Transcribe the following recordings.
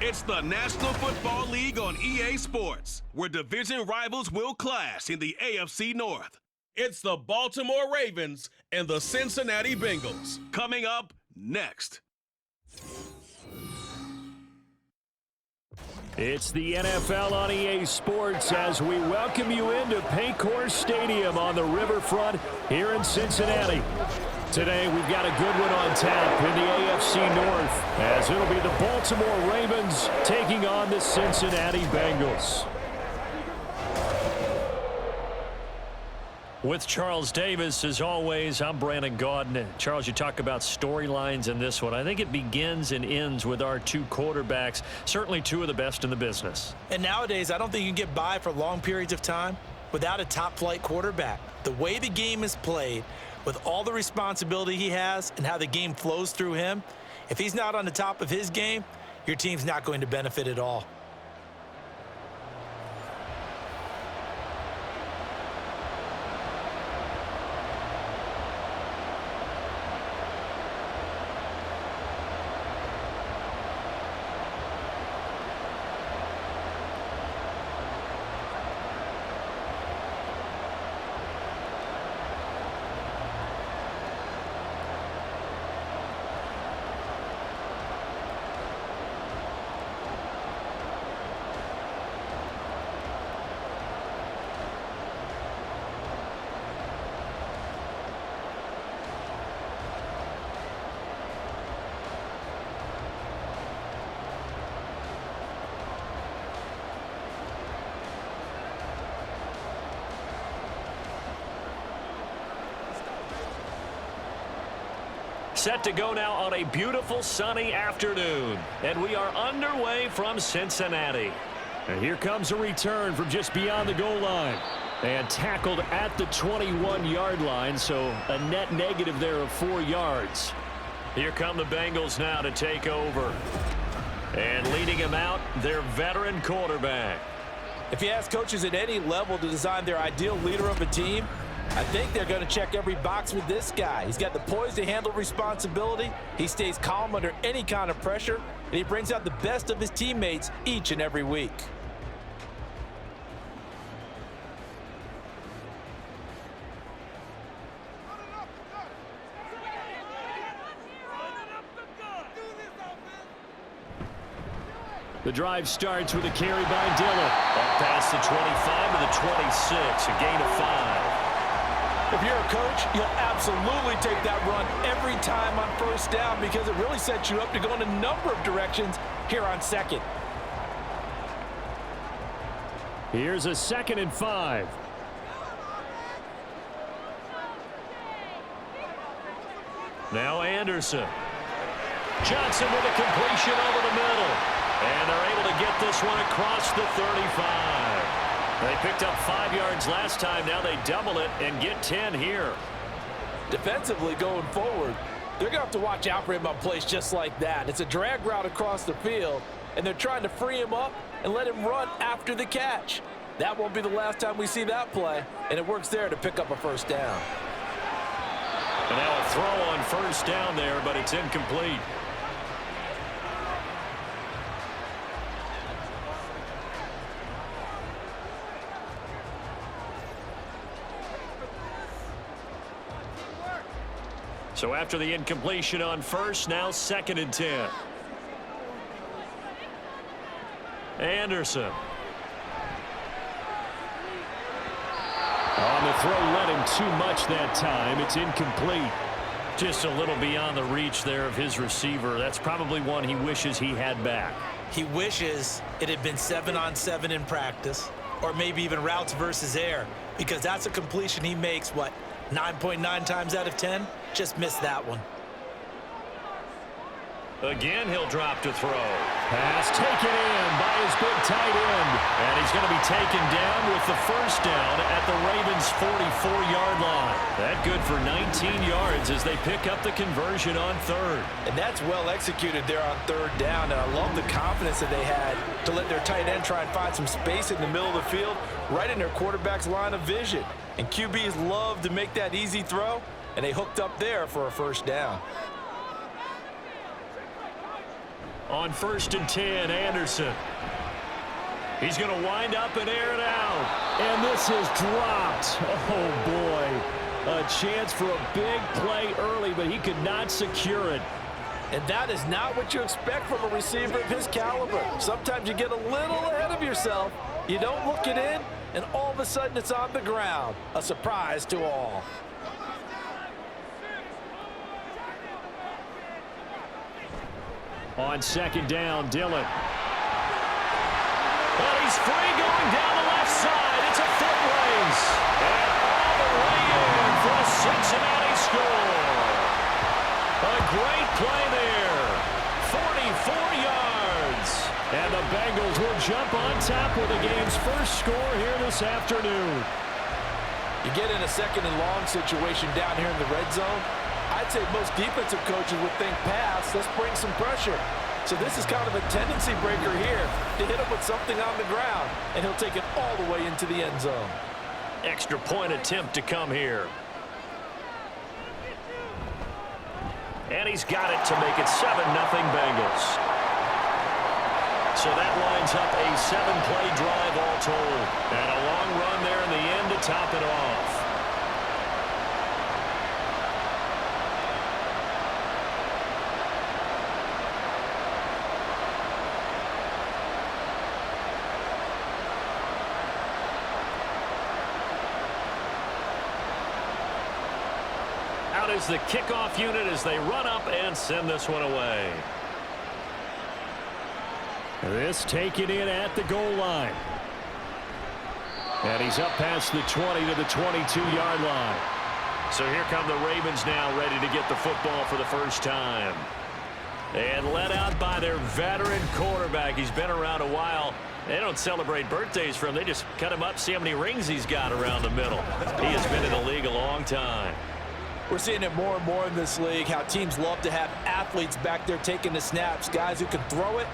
It's the National Football League on EA Sports, where division rivals will clash in the AFC North. It's the Baltimore Ravens and the Cincinnati Bengals. Coming up next. It's the NFL on EA Sports as we welcome you into Paycor Stadium on the riverfront here in Cincinnati. Today we've got a good one on tap in the AFC North as it'll be the Baltimore Ravens taking on the Cincinnati Bengals. With Charles Davis, as always, I'm Brandon Gaudin. Charles, you talk about storylines in this one. I think it begins and ends with our two quarterbacks, certainly two of the best in the business. And nowadays, I don't think you can get by for long periods of time without a top-flight quarterback. The way the game is played, with all the responsibility he has and how the game flows through him, if he's not on the top of his game, your team's not going to benefit at all. Set to go now on a beautiful sunny afternoon. And we are underway from Cincinnati. And here comes a return from just beyond the goal line. And tackled at the 21-yard line, so a net negative there of 4 yards. Here come the Bengals now to take over. And leading him out, their veteran quarterback. If you ask coaches at any level to design their ideal leader of a team, I think they're going to check every box with this guy. He's got the poise to handle responsibility. He stays calm under any kind of pressure, and he brings out the best of his teammates each and every week. The drive starts with a carry by Dillon. Up past the 25 to the 26, a gain of 5. If you're a coach, you'll absolutely take that run every time on first down because it really sets you up to go in a number of directions here on second. Here's a 2nd and 5. Now Anderson. Johnson with a completion over the middle. And they're able to get this one across the 35. They picked up 5 yards last time. Now they double it and get 10 here. Defensively going forward, they're going to have to watch out for him on plays just like that. It's a drag route across the field, and they're trying to free him up and let him run after the catch. That won't be the last time we see that play, and it works there to pick up a first down. And now a throw on first down there, but it's incomplete. So after the incompletion on first, now 2nd and 10. Anderson. On the throw, led him too much that time. It's incomplete. Just a little beyond the reach there of his receiver. That's probably one he wishes he had back. He wishes it had been 7-on-7 in practice, or maybe even routes versus air, because that's a completion he makes, 9.9 times out of 10? Just missed that one. Again, he'll drop to throw. Pass taken in by his big tight end. And he's going to be taken down with the first down at the Ravens' 44-yard line. That good for 19 yards as they pick up the conversion on 3rd. And that's well executed there on 3rd down. And I love the confidence that they had to let their tight end try and find some space in the middle of the field, right in their quarterback's line of vision. And QBs love to make that easy throw, and they hooked up there for a first down. On 1st and 10, Anderson. He's going to wind up and air it out. And this is dropped. Oh, boy. A chance for a big play early, but he could not secure it. And that is not what you expect from a receiver of his caliber. Sometimes you get a little ahead of yourself. You don't look it in, and all of a sudden it's on the ground. A surprise to all. On 2nd down, Dillon. But he's free going down the left side. It's a foot race. And all the way in for a Cincinnati score. A great play there. 44 yards. And the Bengals will jump on top with the game's first score here this afternoon. You get in a 2nd and long situation down here in the red zone. I'd say most defensive coaches would think pass. Let's bring some pressure. So this is kind of a tendency breaker here to hit him with something on the ground, and he'll take it all the way into the end zone. Extra point attempt to come here. And he's got it to make it 7-0 Bengals. So that lines up a 7-play drive all told. And a long run there in the end to top it off. Out is the kickoff unit as they run up and send this one away. This taken in at the goal line. And he's up past the 20 to the 22-yard line. So here come the Ravens now, ready to get the football for the first time. And led out by their veteran quarterback. He's been around a while. They don't celebrate birthdays for him. They just cut him up, see how many rings he's got around the middle. He has been in the league a long time. We're seeing it more and more in this league, how teams love to have athletes back there taking the snaps, guys who can throw it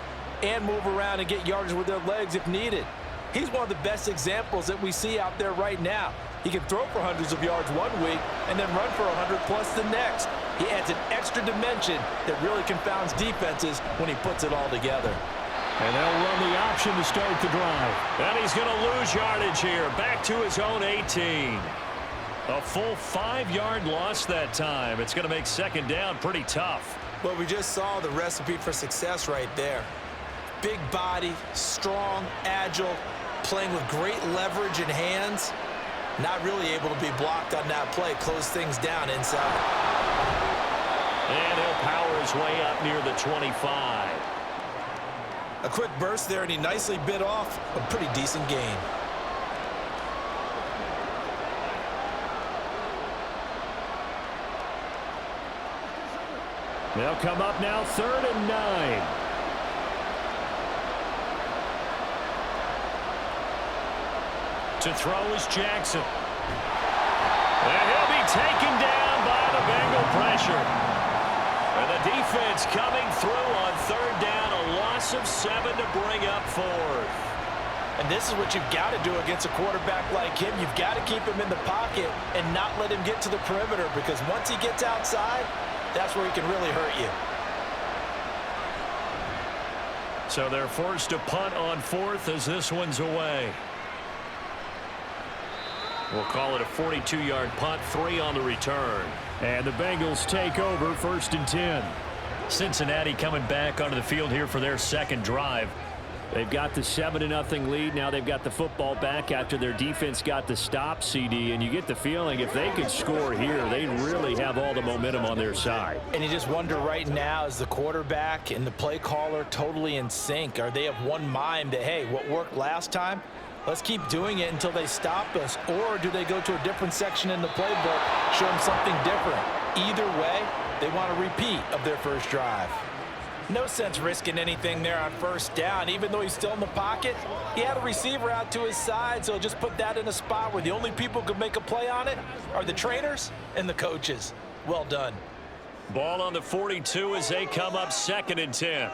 and move around and get yardage with their legs if needed. He's one of the best examples that we see out there right now. He can throw for hundreds of yards one week and then run for 100+ the next. He adds an extra dimension that really confounds defenses when he puts it all together. And they'll run the option to start the drive. And he's going to lose yardage here, back to his own 18. A full 5-yard loss that time. It's going to make 2nd down pretty tough. Well, we just saw the recipe for success right there. Big body, strong, agile, playing with great leverage in hands. Not really able to be blocked on that play. Close things down inside. And he'll power his way up near the 25. A quick burst there, and he nicely bit off a pretty decent gain. They'll come up now 3rd and 9. To throw is Jackson. And he'll be taken down by the Bengal pressure. And the defense coming through on 3rd down. A loss of 7 to bring up 4th. And this is what you've got to do against a quarterback like him. You've got to keep him in the pocket and not let him get to the perimeter, because once he gets outside, that's where he can really hurt you. So they're forced to punt on 4th as this one's away. We'll call it a 42-yard punt, 3 on the return. And the Bengals take over 1st and 10. Cincinnati coming back onto the field here for their 2nd drive. They've got the 7-0 lead. Now they've got the football back after their defense got the stop, CD. And you get the feeling if they could score here, they really have all the momentum on their side. And you just wonder right now, is the quarterback and the play caller totally in sync? Are they of one mind that, hey, what worked last time, let's keep doing it until they stop us? Or do they go to a different section in the playbook, show them something different? Either way, they want a repeat of their first drive. No sense risking anything there on 1st down. Even though he's still in the pocket, he had a receiver out to his side, so just put that in a spot where the only people who could make a play on it are the trainers and the coaches. Well done. Ball on the 42 as they come up 2nd and 10.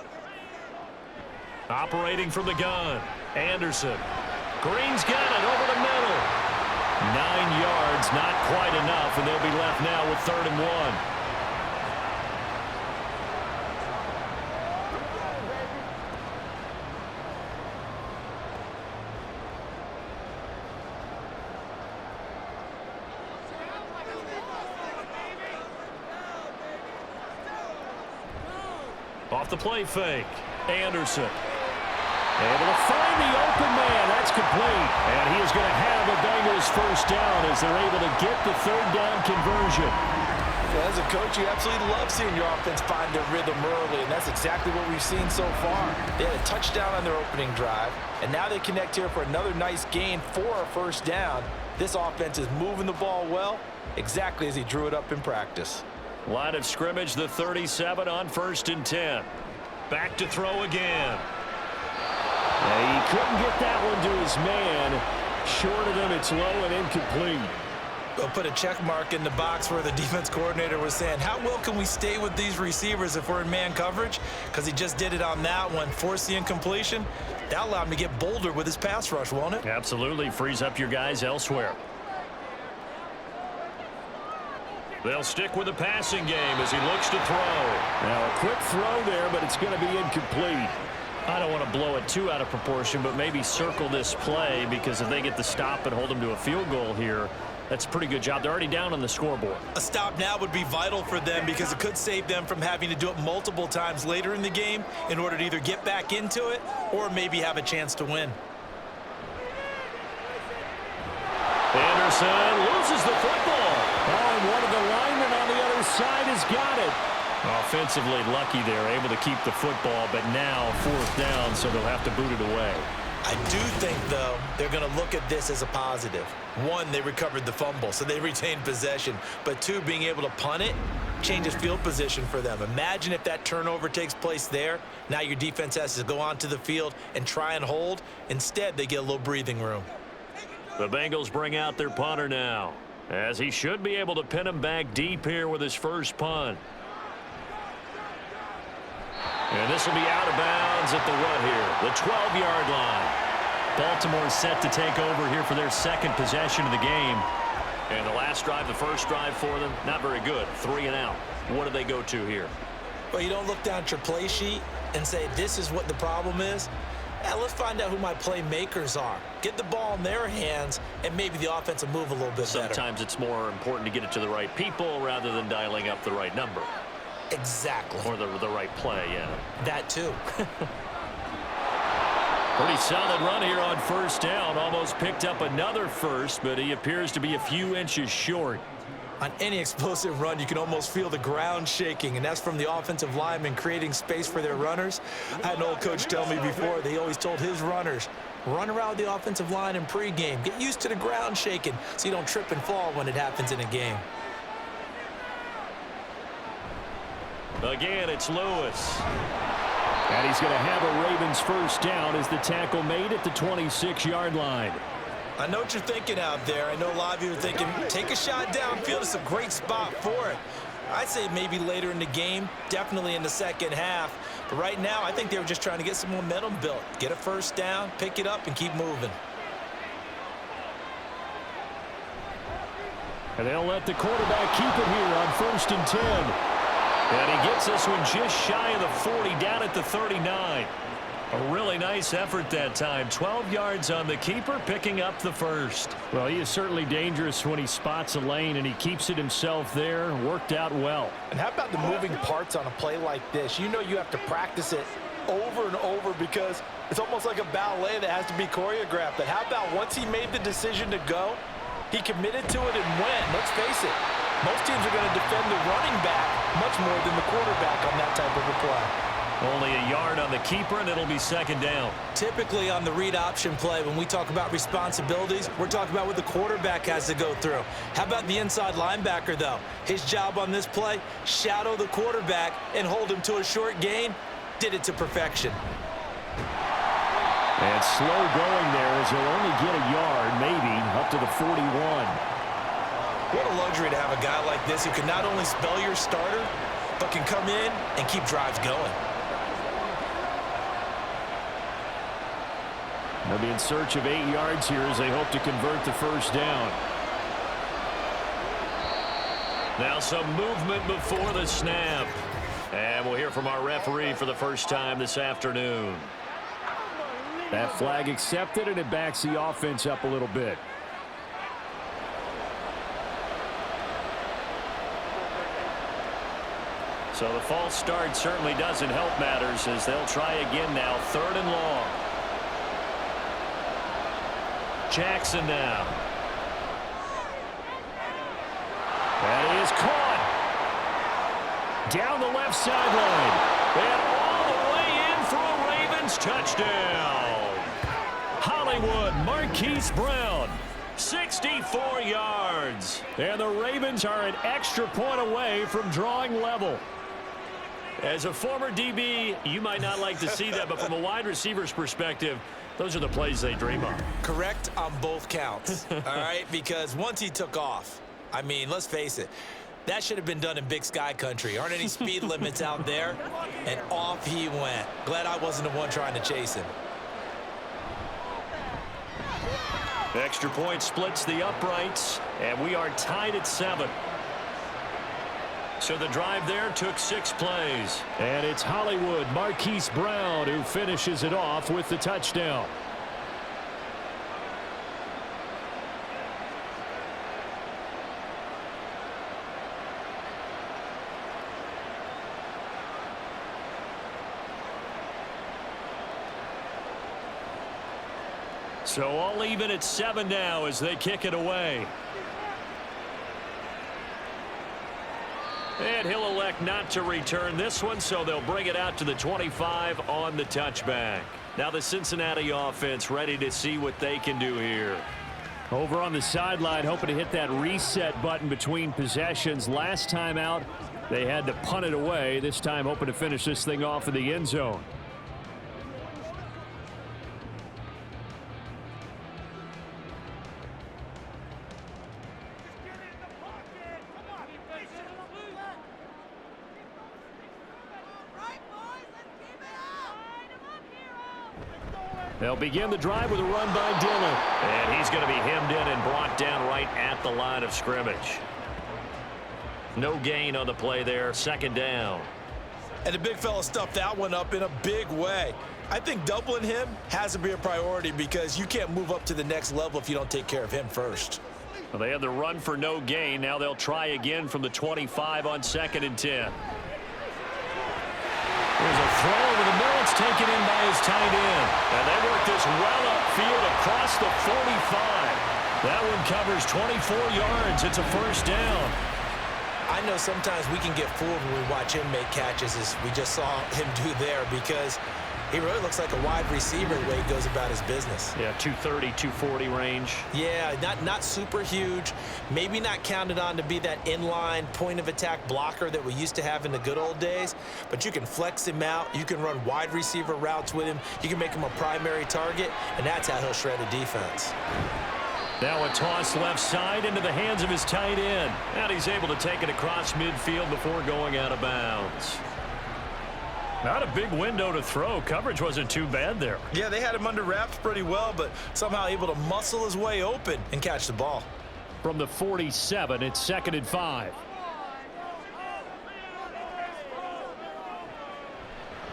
Operating from the gun, Anderson. Green's got it over the middle. 9 yards, not quite enough, and they'll be left now with 3rd and 1. Off the play fake. Anderson. Able to find the open man. That's complete. And he is going to have a Bengals first down as they're able to get the third down conversion. As a coach, you absolutely love seeing your offense find their rhythm early, and that's exactly what we've seen so far. They had a touchdown on their opening drive, and now they connect here for another nice gain for a first down. This offense is moving the ball well, exactly as he drew it up in practice. Line of scrimmage, the 37 on 1st and 10. Back to throw again. He couldn't get that one to his man. Short of him, it's low and incomplete. They'll put a check mark in the box where the defense coordinator was saying, how well can we stay with these receivers if we're in man coverage? Because he just did it on that one, forced the incompletion. That allowed him to get bolder with his pass rush, won't it? Absolutely. Frees up your guys elsewhere. They'll stick with the passing game as he looks to throw. Now a quick throw there, but it's going to be incomplete. I don't want to blow it too out of proportion, but maybe circle this play, because if they get the stop and hold them to a field goal here, that's a pretty good job. They're already down on the scoreboard. A stop now would be vital for them because it could save them from having to do it multiple times later in the game in order to either get back into it or maybe have a chance to win. Anderson loses the football. Oh, and one of the linemen on the other side has got it. Offensively lucky there, able to keep the football, but now 4th down, so they'll have to boot it away. I do think, though, they're going to look at this as a positive. One, they recovered the fumble, so they retained possession. But two, being able to punt it changes field position for them. Imagine if that turnover takes place there. Now your defense has to go onto the field and try and hold. Instead, they get a little breathing room. The Bengals bring out their punter now, as he should be able to pin him back deep here with his first punt. And this will be out of bounds at the what here? The 12-yard line. Baltimore set to take over here for their second possession of the game. And the last drive, the first drive for them, not very good. 3 and out. What do they go to here? Well, you don't look down at your play sheet and say, this is what the problem is. Now, let's find out who my playmakers are. Get the ball in their hands, and maybe the offense will move a little bit better. Sometimes it's more important to get it to the right people rather than dialing up the right number. Exactly. Or the right play, yeah. That too. Pretty solid run here on 1st down. Almost picked up another first, but he appears to be a few inches short. On any explosive run, you can almost feel the ground shaking, and that's from the offensive linemen creating space for their runners. I had an old coach tell me before, he always told his runners, run around the offensive line in pregame. Get used to the ground shaking so you don't trip and fall when it happens in a game. Again, it's Lewis. And he's going to have a Ravens first down as the tackle made at the 26-yard line. I know what you're thinking out there. I know a lot of you are thinking, take a shot downfield. It's a great spot for it. I'd say maybe later in the game, definitely in the second half. But right now, I think they were just trying to get some momentum built. Get a first down, pick it up, and keep moving. And they'll let the quarterback keep it here on 1st and 10. And he gets this one just shy of the 40, down at the 39. A really nice effort that time. 12 yards on the keeper, picking up the first. Well, he is certainly dangerous when he spots a lane, and he keeps it himself there. Worked out well. And how about the moving parts on a play like this? You know you have to practice it over and over because it's almost like a ballet that has to be choreographed. But how about once he made the decision to go, he committed to it and went. Let's face it, most teams are going to defend the running back much more than the quarterback on that type of a play. Only a yard on the keeper, and it'll be second down. Typically on the read option play, when we talk about responsibilities, we're talking about what the quarterback has to go through. How about the inside linebacker, though? His job on this play, shadow the quarterback and hold him to a short gain. Did it to perfection. And slow going there as he'll only get a yard, maybe, up to the 41. What a luxury to have a guy like this who can not only spell your starter, but can come in and keep drives going. They'll be in search of 8 yards here as they hope to convert the first down. Now some movement before the snap. And we'll hear from our referee for the first time this afternoon. That flag accepted, and it backs the offense up a little bit. So the false start certainly doesn't help matters as they'll try again now. 3rd and long. Jackson now. And he is caught. Down the left sideline. And all the way in for a Ravens touchdown. Hollywood Marquise Brown. 64 yards. And the Ravens are an extra point away from drawing level. As a former DB, you might not like to see that, but from a wide receiver's perspective, those are the plays they dream of. Correct on both counts, all right? Because once he took off, I mean, let's face it, that should have been done in Big Sky country. Aren't any speed limits out there? And off he went. Glad I wasn't the one trying to chase him. Extra point splits the uprights, and we are tied at 7. So the drive there took 6 plays. And it's Hollywood Marquise Brown who finishes it off with the touchdown. So all even at 7 now as they kick it away. And he'll elect not to return this one, so they'll bring it out to the 25 on the touchback. Now the Cincinnati offense ready to see what they can do here. Over on the sideline, hoping to hit that reset button between possessions. Last time out, they had to punt it away. This time hoping to finish this thing off in the end zone. They'll begin the drive with a run by Dillon. And he's going to be hemmed in and brought down right at the line of scrimmage. No gain on the play there. 2nd down. And the big fella stuffed that one up in a big way. I think doubling him has to be a priority because you can't move up to the next level if you don't take care of him first. Well, they had the run for no gain. Now they'll try again from the 25 on 2nd and 10. There's a throw over the middle. It's taken in by his tight end. And they work this well upfield across the 45. That one covers 24 yards. It's a 1st down. I know sometimes we can get fooled when we watch him make catches as we just saw him do there because he really looks like a wide receiver the way he goes about his business. Yeah, 230, 240 range. Yeah, not super huge. Maybe not counted on to be that inline point-of-attack blocker that we used to have in the good old days. But you can flex him out. You can run wide receiver routes with him. You can make him a primary target, and that's how he'll shred a defense. Now a toss left side into the hands of his tight end. And he's able to take it across midfield before going out of bounds. Not a big window to throw. Coverage wasn't too bad there. Yeah, they had him under wraps pretty well, but somehow able to muscle his way open and catch the ball. From the 47, it's 2nd and 5.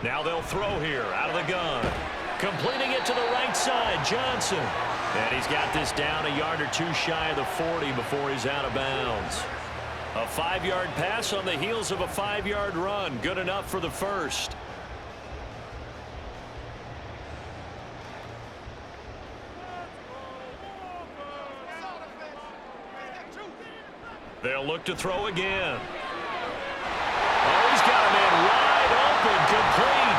Now they'll throw here out of the gun. Completing it to the right side, Johnson. And he's got this down a yard or 2 shy of the 40 before he's out of bounds. A 5-yard pass on the heels of a 5-yard run. Good enough for the 1st. They'll look to throw again. Oh, he's got him in wide open, complete.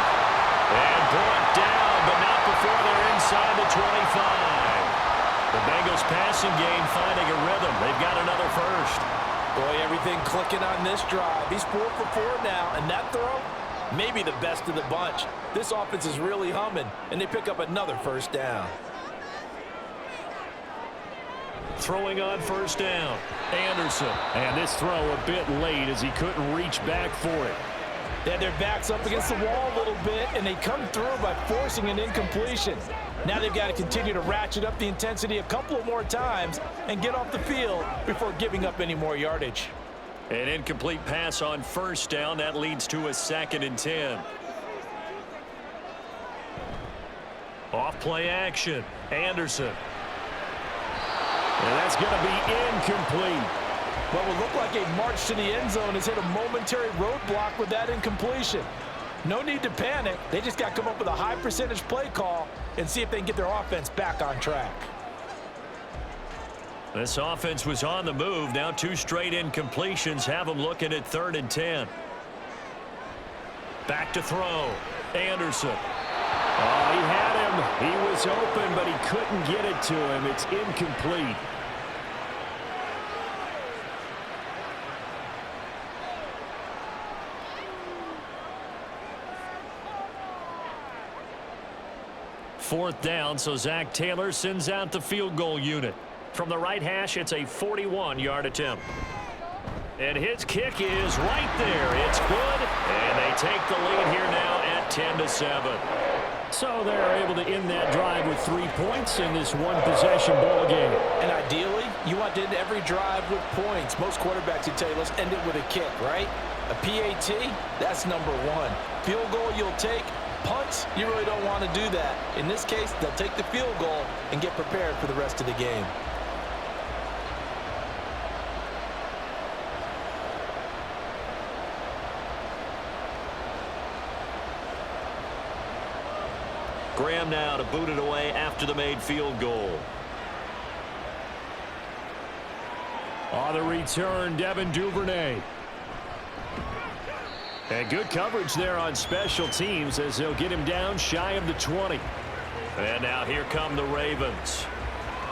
And brought down, but not before they're inside the 25. The Bengals passing game finding a rhythm. They've got another 1st. Boy, everything clicking on this drive. He's 4 for 4 now, and that throw, maybe the best of the bunch. This offense is really humming, and they pick up another 1st down. Throwing on 1st down, Anderson. And this throw a bit late as he couldn't reach back for it. They had their backs up against the wall a little bit, and they come through by forcing an incompletion. Now they've got to continue to ratchet up the intensity a couple of more times and get off the field before giving up any more yardage. An incomplete pass on 1st down. That leads to a 2nd and 10. Off play action, Anderson. And that's going to be incomplete. What would look like a march to the end zone has hit a momentary roadblock with that incompletion. No need to panic. They just got to come up with a high percentage play call and see if they can get their offense back on track. This offense was on the move. Now 2 straight incompletions have them looking at 3rd and 10. Back to throw. Anderson. Oh, he had him. He was open, but he couldn't get it to him. It's incomplete. Fourth down, so Zach Taylor sends out the field goal unit. From the right hash, it's a 41-yard attempt. And his kick is right there. It's good, and they take the lead here now at 10-7. So they're able to end that drive with 3 points in this one-possession ball game. And ideally, you want to end every drive with points. Most quarterbacks would tell you, let's end it with a kick, right? A PAT, that's number 1. Field goal you'll take. Punts, you really don't want to do that. In this case, they'll take the field goal and get prepared for the rest of the game. Graham now to boot it away after the made field goal. On the return, Devin Duvernay. And good coverage there on special teams as they'll get him down shy of the 20. And now here come the Ravens.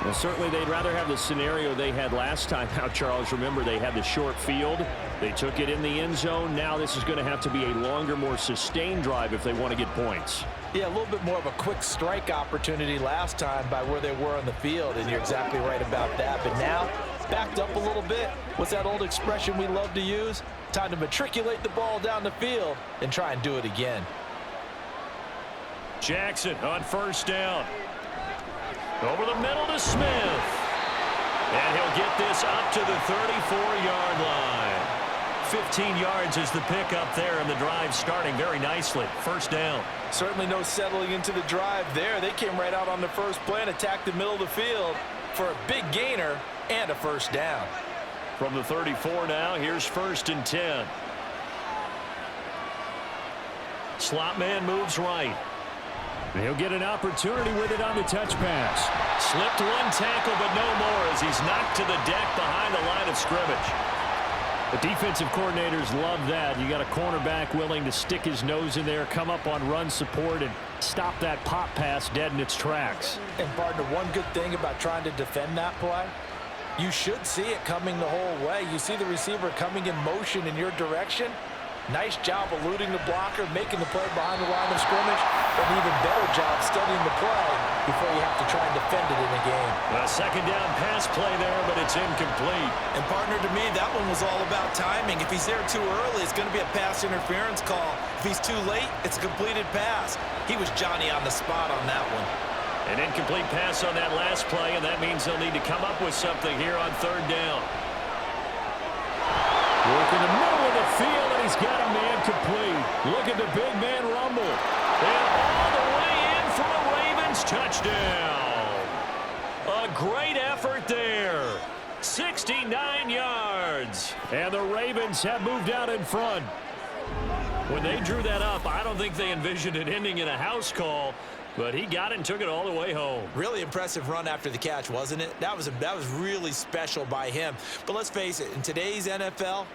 Well, certainly they'd rather have the scenario they had last time out, Charles. Remember, they had the short field. They took it in the end zone. Now this is going to have to be a longer, more sustained drive if they want to get points. Yeah, a little bit more of a quick strike opportunity last time by where they were on the field, and you're exactly right about that. But now, backed up a little bit. What's that old expression we love to use? Time to matriculate the ball down the field and try and do it again. Jackson on first down. Over the middle to Smith. And he'll get this up to the 34-yard line. 15 yards is the pickup there, and the drive starting very nicely. First down. Certainly no settling into the drive there. They came right out on the first play and attacked the middle of the field for a big gainer and a first down. From the 34 now, here's 1st and 10. Slot man moves right. He'll get an opportunity with it on the touch pass. Slipped one tackle, but no more as he's knocked to the deck behind the line of scrimmage. The defensive coordinators love that. You got a cornerback willing to stick his nose in there, come up on run support, and stop that pop pass dead in its tracks. And, partner, one good thing about trying to defend that play, you should see it coming the whole way. You see the receiver coming in motion in your direction. Nice job eluding the blocker, making the play behind the line of scrimmage, but an even better job studying the play before you have to try and defend it in a game. A second down pass play there, but it's incomplete. And, partner, to me, that one was all about timing. If he's there too early, it's going to be a pass interference call. If he's too late, it's a completed pass. He was Johnny on the spot on that one. An incomplete pass on that last play, and that means they'll need to come up with something here on 3rd down. Work in the middle of the field, and he's got a man complete. Look at the big man rumble. And all the way in for a Ravens touchdown. A great effort there. 69 yards. And the Ravens have moved out in front. When they drew that up, I don't think they envisioned it ending in a house call. But he got it and took it all the way home. Really impressive run after the catch, wasn't it? That was really special by him. But let's face it, in today's NFL,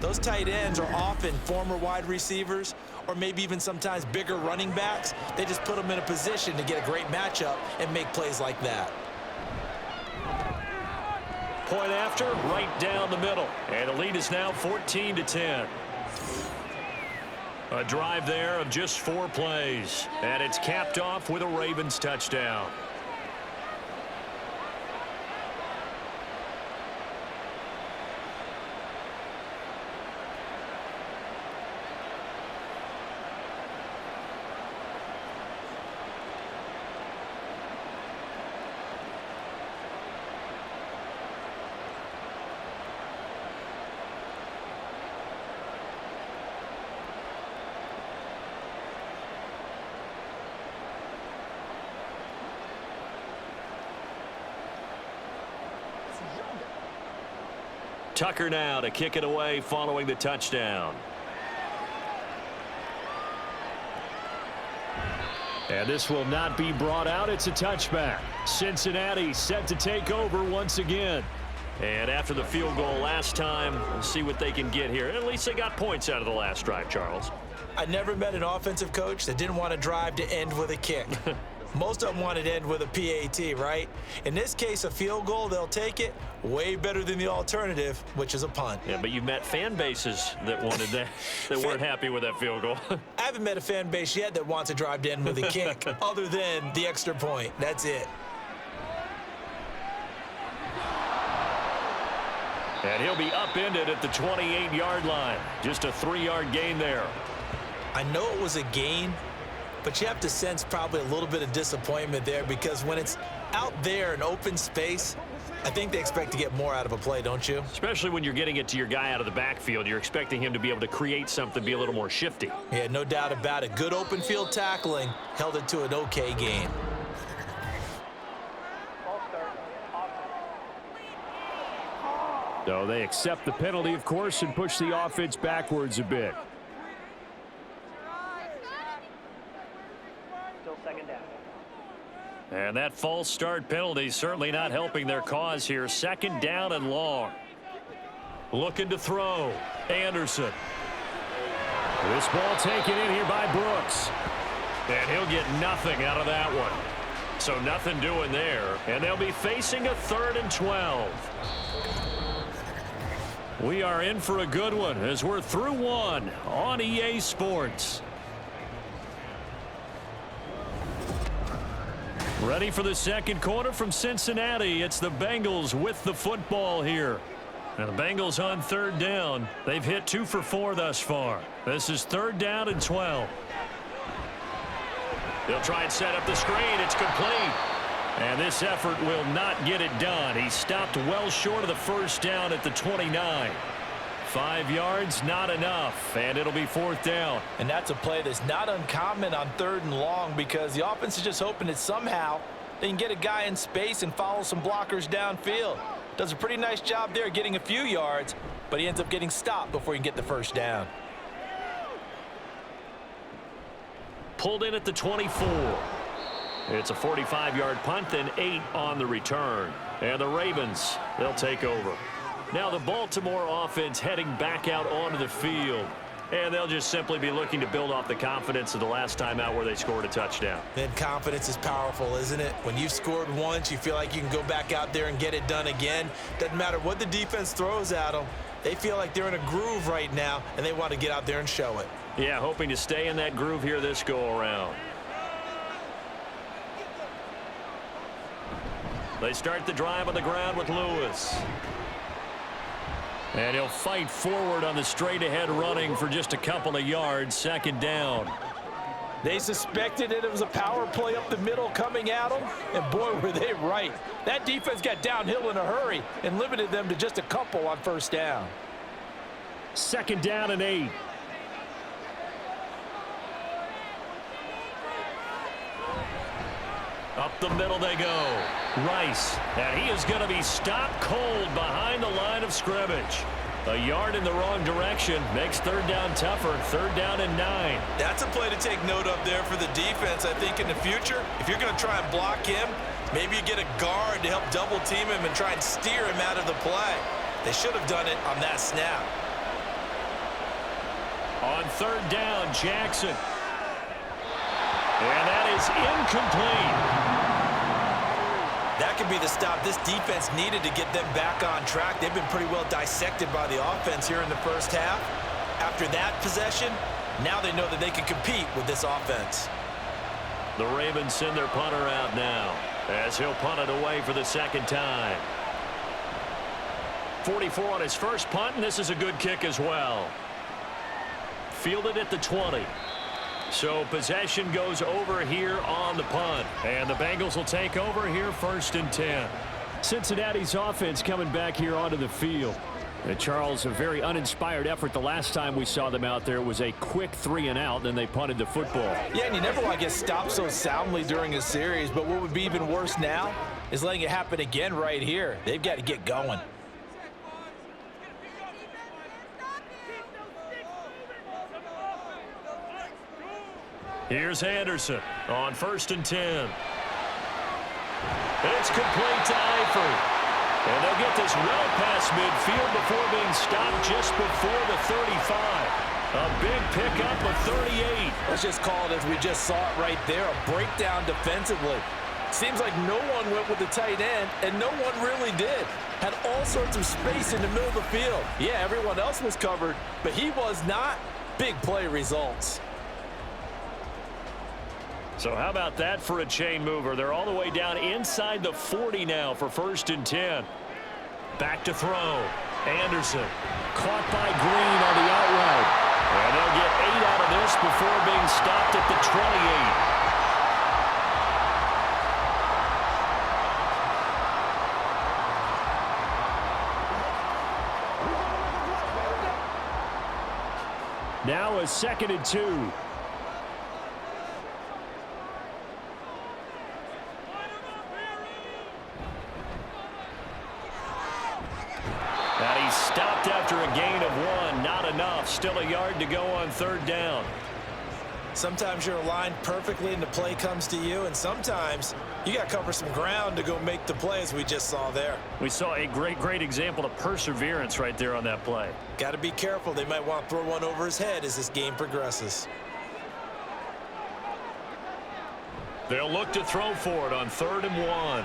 those tight ends are often former wide receivers or maybe even sometimes bigger running backs. They just put them in a position to get a great matchup and make plays like that. Point after, right down the middle. And the lead is now 14-10. A drive there of just 4 plays. And it's capped off with a Ravens touchdown. Tucker now to kick it away following the touchdown. And this will not be brought out. It's a touchback. Cincinnati set to take over once again. And after the field goal last time, we'll see what they can get here. At least they got points out of the last drive, Charles. I never met an offensive coach that didn't want to drive to end with a kick. Most of them wanted to end with a PAT, right? In this case, a field goal, they'll take it. Way better than the alternative, which is a punt. Yeah, but you've met fan bases that wanted that, that weren't happy with that field goal. I haven't met a fan base yet that wants to drive to end with a kick, other than the extra point. That's it. And he'll be upended at the 28-yard line. Just a 3-yard gain there. I know it was a gain, but you have to sense probably a little bit of disappointment there, because when it's out there in open space, I think they expect to get more out of a play, don't you? Especially when you're getting it to your guy out of the backfield. You're expecting him to be able to create something, be a little more shifty. Yeah, no doubt about it. Good open field tackling held it to an okay gain. So they accept the penalty, of course, and push the offense backwards a bit. Still second down. And that false start penalty certainly not helping their cause here. Second down and long. Looking to throw. Anderson. This ball taken in here by Brooks. And he'll get nothing out of that one. So nothing doing there. And they'll be facing a 3rd and 12. We are in for a good one as we're through one on EA Sports. Ready for the second quarter from Cincinnati. It's the Bengals with the football here. And the Bengals on 3rd down. They've hit 2 for 4 thus far. This is 3rd down and 12. They'll try and set up the screen. It's complete. And this effort will not get it done. He stopped well short of the first down at the 29. 5 yards, not enough. And it'll be 4th down. And that's a play that's not uncommon on 3rd and long, because the offense is just hoping that somehow they can get a guy in space and follow some blockers downfield. Does a pretty nice job there getting a few yards, but he ends up getting stopped before he can get the first down. Pulled in at the 24. It's a 45-yard punt, then 8 on the return. And the Ravens, they'll take over. Now the Baltimore offense heading back out onto the field. And they'll just simply be looking to build off the confidence of the last time out where they scored a touchdown. Then confidence is powerful, isn't it? When you've scored once, you feel like you can go back out there and get it done again. Doesn't matter what the defense throws at them. They feel like they're in a groove right now, and they want to get out there and show it. Yeah, hoping to stay in that groove here this go-around. They start the drive on the ground with Lewis. And he'll fight forward on the straight-ahead running for just a couple of yards. 2nd down. They suspected that it was a power play up the middle coming at them, and boy, were they right. That defense got downhill in a hurry and limited them to just a couple on 1st down. 2nd down and 8. Up the middle they go. Rice, and he is going to be stopped cold behind the line of scrimmage. A yard in the wrong direction makes 3rd down tougher. 3rd down and 9. That's a play to take note of there for the defense, I think, in the future. If you're going to try and block him, maybe you get a guard to help double-team him and try and steer him out of the play. They should have done it on that snap. On 3rd down, Jackson. And that is incomplete. That could be the stop this defense needed to get them back on track. They've been pretty well dissected by the offense here in the first half. After that possession, now they know that they can compete with this offense. The Ravens send their punter out now as he'll punt it away for the 2nd time. 44 on his first punt, and this is a good kick as well. Fielded at the 20. So possession goes over here on the punt. And the Bengals will take over here 1st and 10. Cincinnati's offense coming back here onto the field. And Charles, a very uninspired effort. The last time we saw them out there, it was a quick 3 and out, then they punted the football. Yeah, and you never want to get stopped so soundly during a series, but what would be even worse now is letting it happen again right here. They've got to get going. Here's Anderson on 1st and 10. It's complete to Eifert. And they'll get this well past midfield before being stopped just before the 35. A big pickup of 38. Let's just call it as we just saw it right there, a breakdown defensively. Seems like no one went with the tight end, and no one really did. Had all sorts of space in the middle of the field. Yeah, everyone else was covered, but he was not. Big play results. So how about that for a chain mover? They're all the way down inside the 40 now for 1st and 10. Back to throw. Anderson caught by Green on the out route. And they'll get 8 out of this before being stopped at the 28. Now a 2nd and 2. And he's stopped after a gain of 1. Not enough. Still a yard to go on 3rd down. Sometimes you're aligned perfectly and the play comes to you, and sometimes you got to cover some ground to go make the play, as we just saw there. We saw a great example of perseverance right there on that play. Got to be careful. They might want to throw one over his head as this game progresses. They'll look to throw for it on 3rd and 1.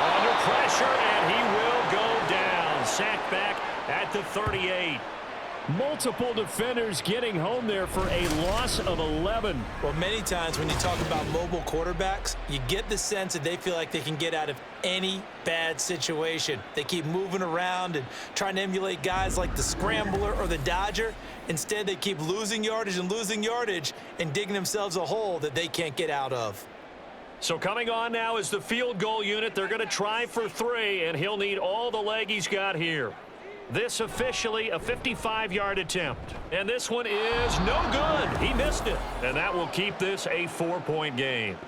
Under pressure, and he will go down. Sacked back at the 38. Multiple defenders getting home there for a loss of 11. Well, many times when you talk about mobile quarterbacks, you get the sense that they feel like they can get out of any bad situation. They keep moving around and trying to emulate guys like the Scrambler or the Dodger. Instead, they keep losing yardage and digging themselves a hole that they can't get out of. So coming on now is the field goal unit. They're going to try for 3, and he'll need all the leg he's got here. This officially a 55-yard attempt. And this one is no good. He missed it. And that will keep this a 4-point game.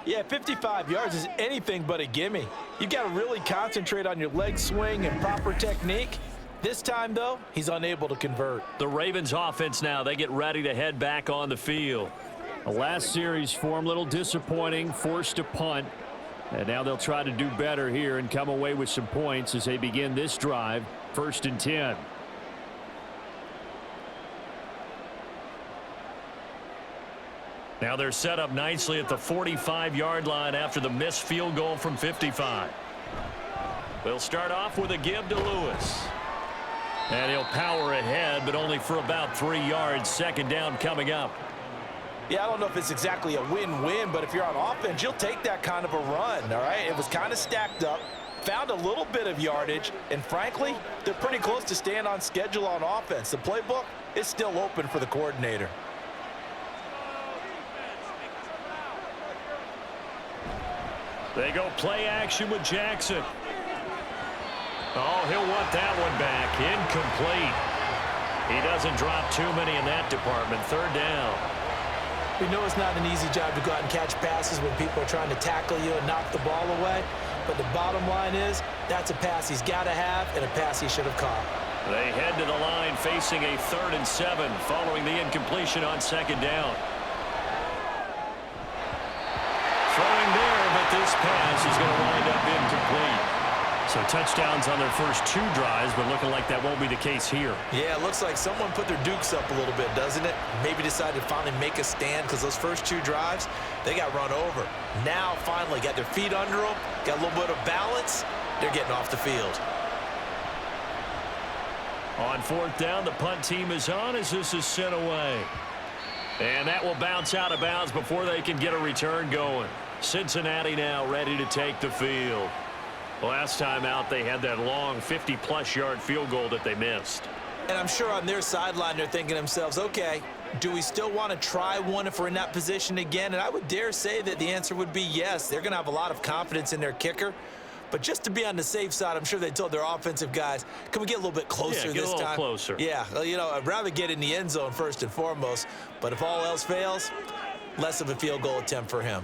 Yeah, 55 yards is anything but a gimme. You've got to really concentrate on your leg swing and proper technique. This time, though, he's unable to convert. The Ravens offense now, they get ready to head back on the field. The last series for him, a little disappointing, forced to punt. And now they'll try to do better here and come away with some points as they begin this drive. 1st and 10. Now they're set up nicely at the 45-yard line after the missed field goal from 55. They'll start off with a give to Lewis. And he'll power ahead, but only for about 3 yards. 2nd down coming up. Yeah, I don't know if it's exactly a win-win, but if you're on offense, you'll take that kind of a run, all right? It was kind of stacked up, found a little bit of yardage, and frankly, they're pretty close to staying on schedule on offense. The playbook is still open for the coordinator. They go play action with Jackson. Oh, he'll want that one back. Incomplete. He doesn't drop too many in that department. 3rd down. We know it's not an easy job to go out and catch passes when people are trying to tackle you and knock the ball away. But the bottom line is that's a pass he's got to have and a pass he should have caught. They head to the line facing a 3rd and 7 following the incompletion on 2nd down. Throwing there, but this pass is going to wind up incomplete. So touchdowns on their first 2 drives, but looking like that won't be the case here. Yeah, it looks like someone put their dukes up a little bit, doesn't it? Maybe decided to finally make a stand because those first 2 drives, they got run over. Now, finally, got their feet under them, got a little bit of balance. They're getting off the field. On 4th down, the punt team is on as this is sent away. And that will bounce out of bounds before they can get a return going. Cincinnati now ready to take the field. Last time out, they had that long 50-plus yard field goal that they missed. And I'm sure on their sideline, they're thinking to themselves, okay, do we still want to try one if we're in that position again? And I would dare say that the answer would be yes. They're going to have a lot of confidence in their kicker. But just to be on the safe side, I'm sure they told their offensive guys, can we get a little bit closer this time? Yeah, get a little closer. Yeah, well, you know, I'd rather get in the end zone first and foremost. But if all else fails, less of a field goal attempt for him.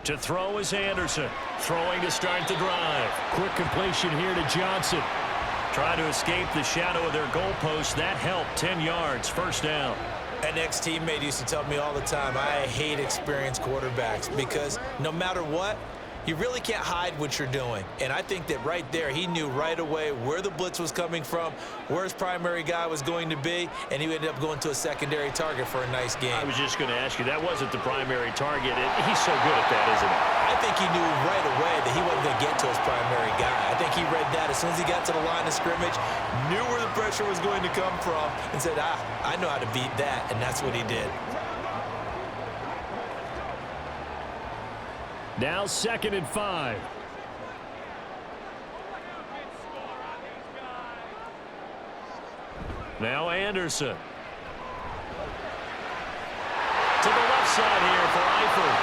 To throw is Anderson. Throwing to start the drive. Quick completion here to Johnson. Try to escape the shadow of their goalpost. That helped. 10 yards. 1st down. An ex-teammate used to tell me all the time, I hate experienced quarterbacks because no matter what, you really can't hide what you're doing. And I think that right there, he knew right away where the blitz was coming from, where his primary guy was going to be, and he ended up going to a secondary target for a nice game. I was just going to ask you, that wasn't the primary target. He's so good at that, isn't he? I think he knew right away that he wasn't going to get to his primary guy. I think he read that as soon as he got to the line of scrimmage, knew where the pressure was going to come from, and said, I know how to beat that, and that's what he did. Now 2nd and 5. Now Anderson. To the left side here for Eifert.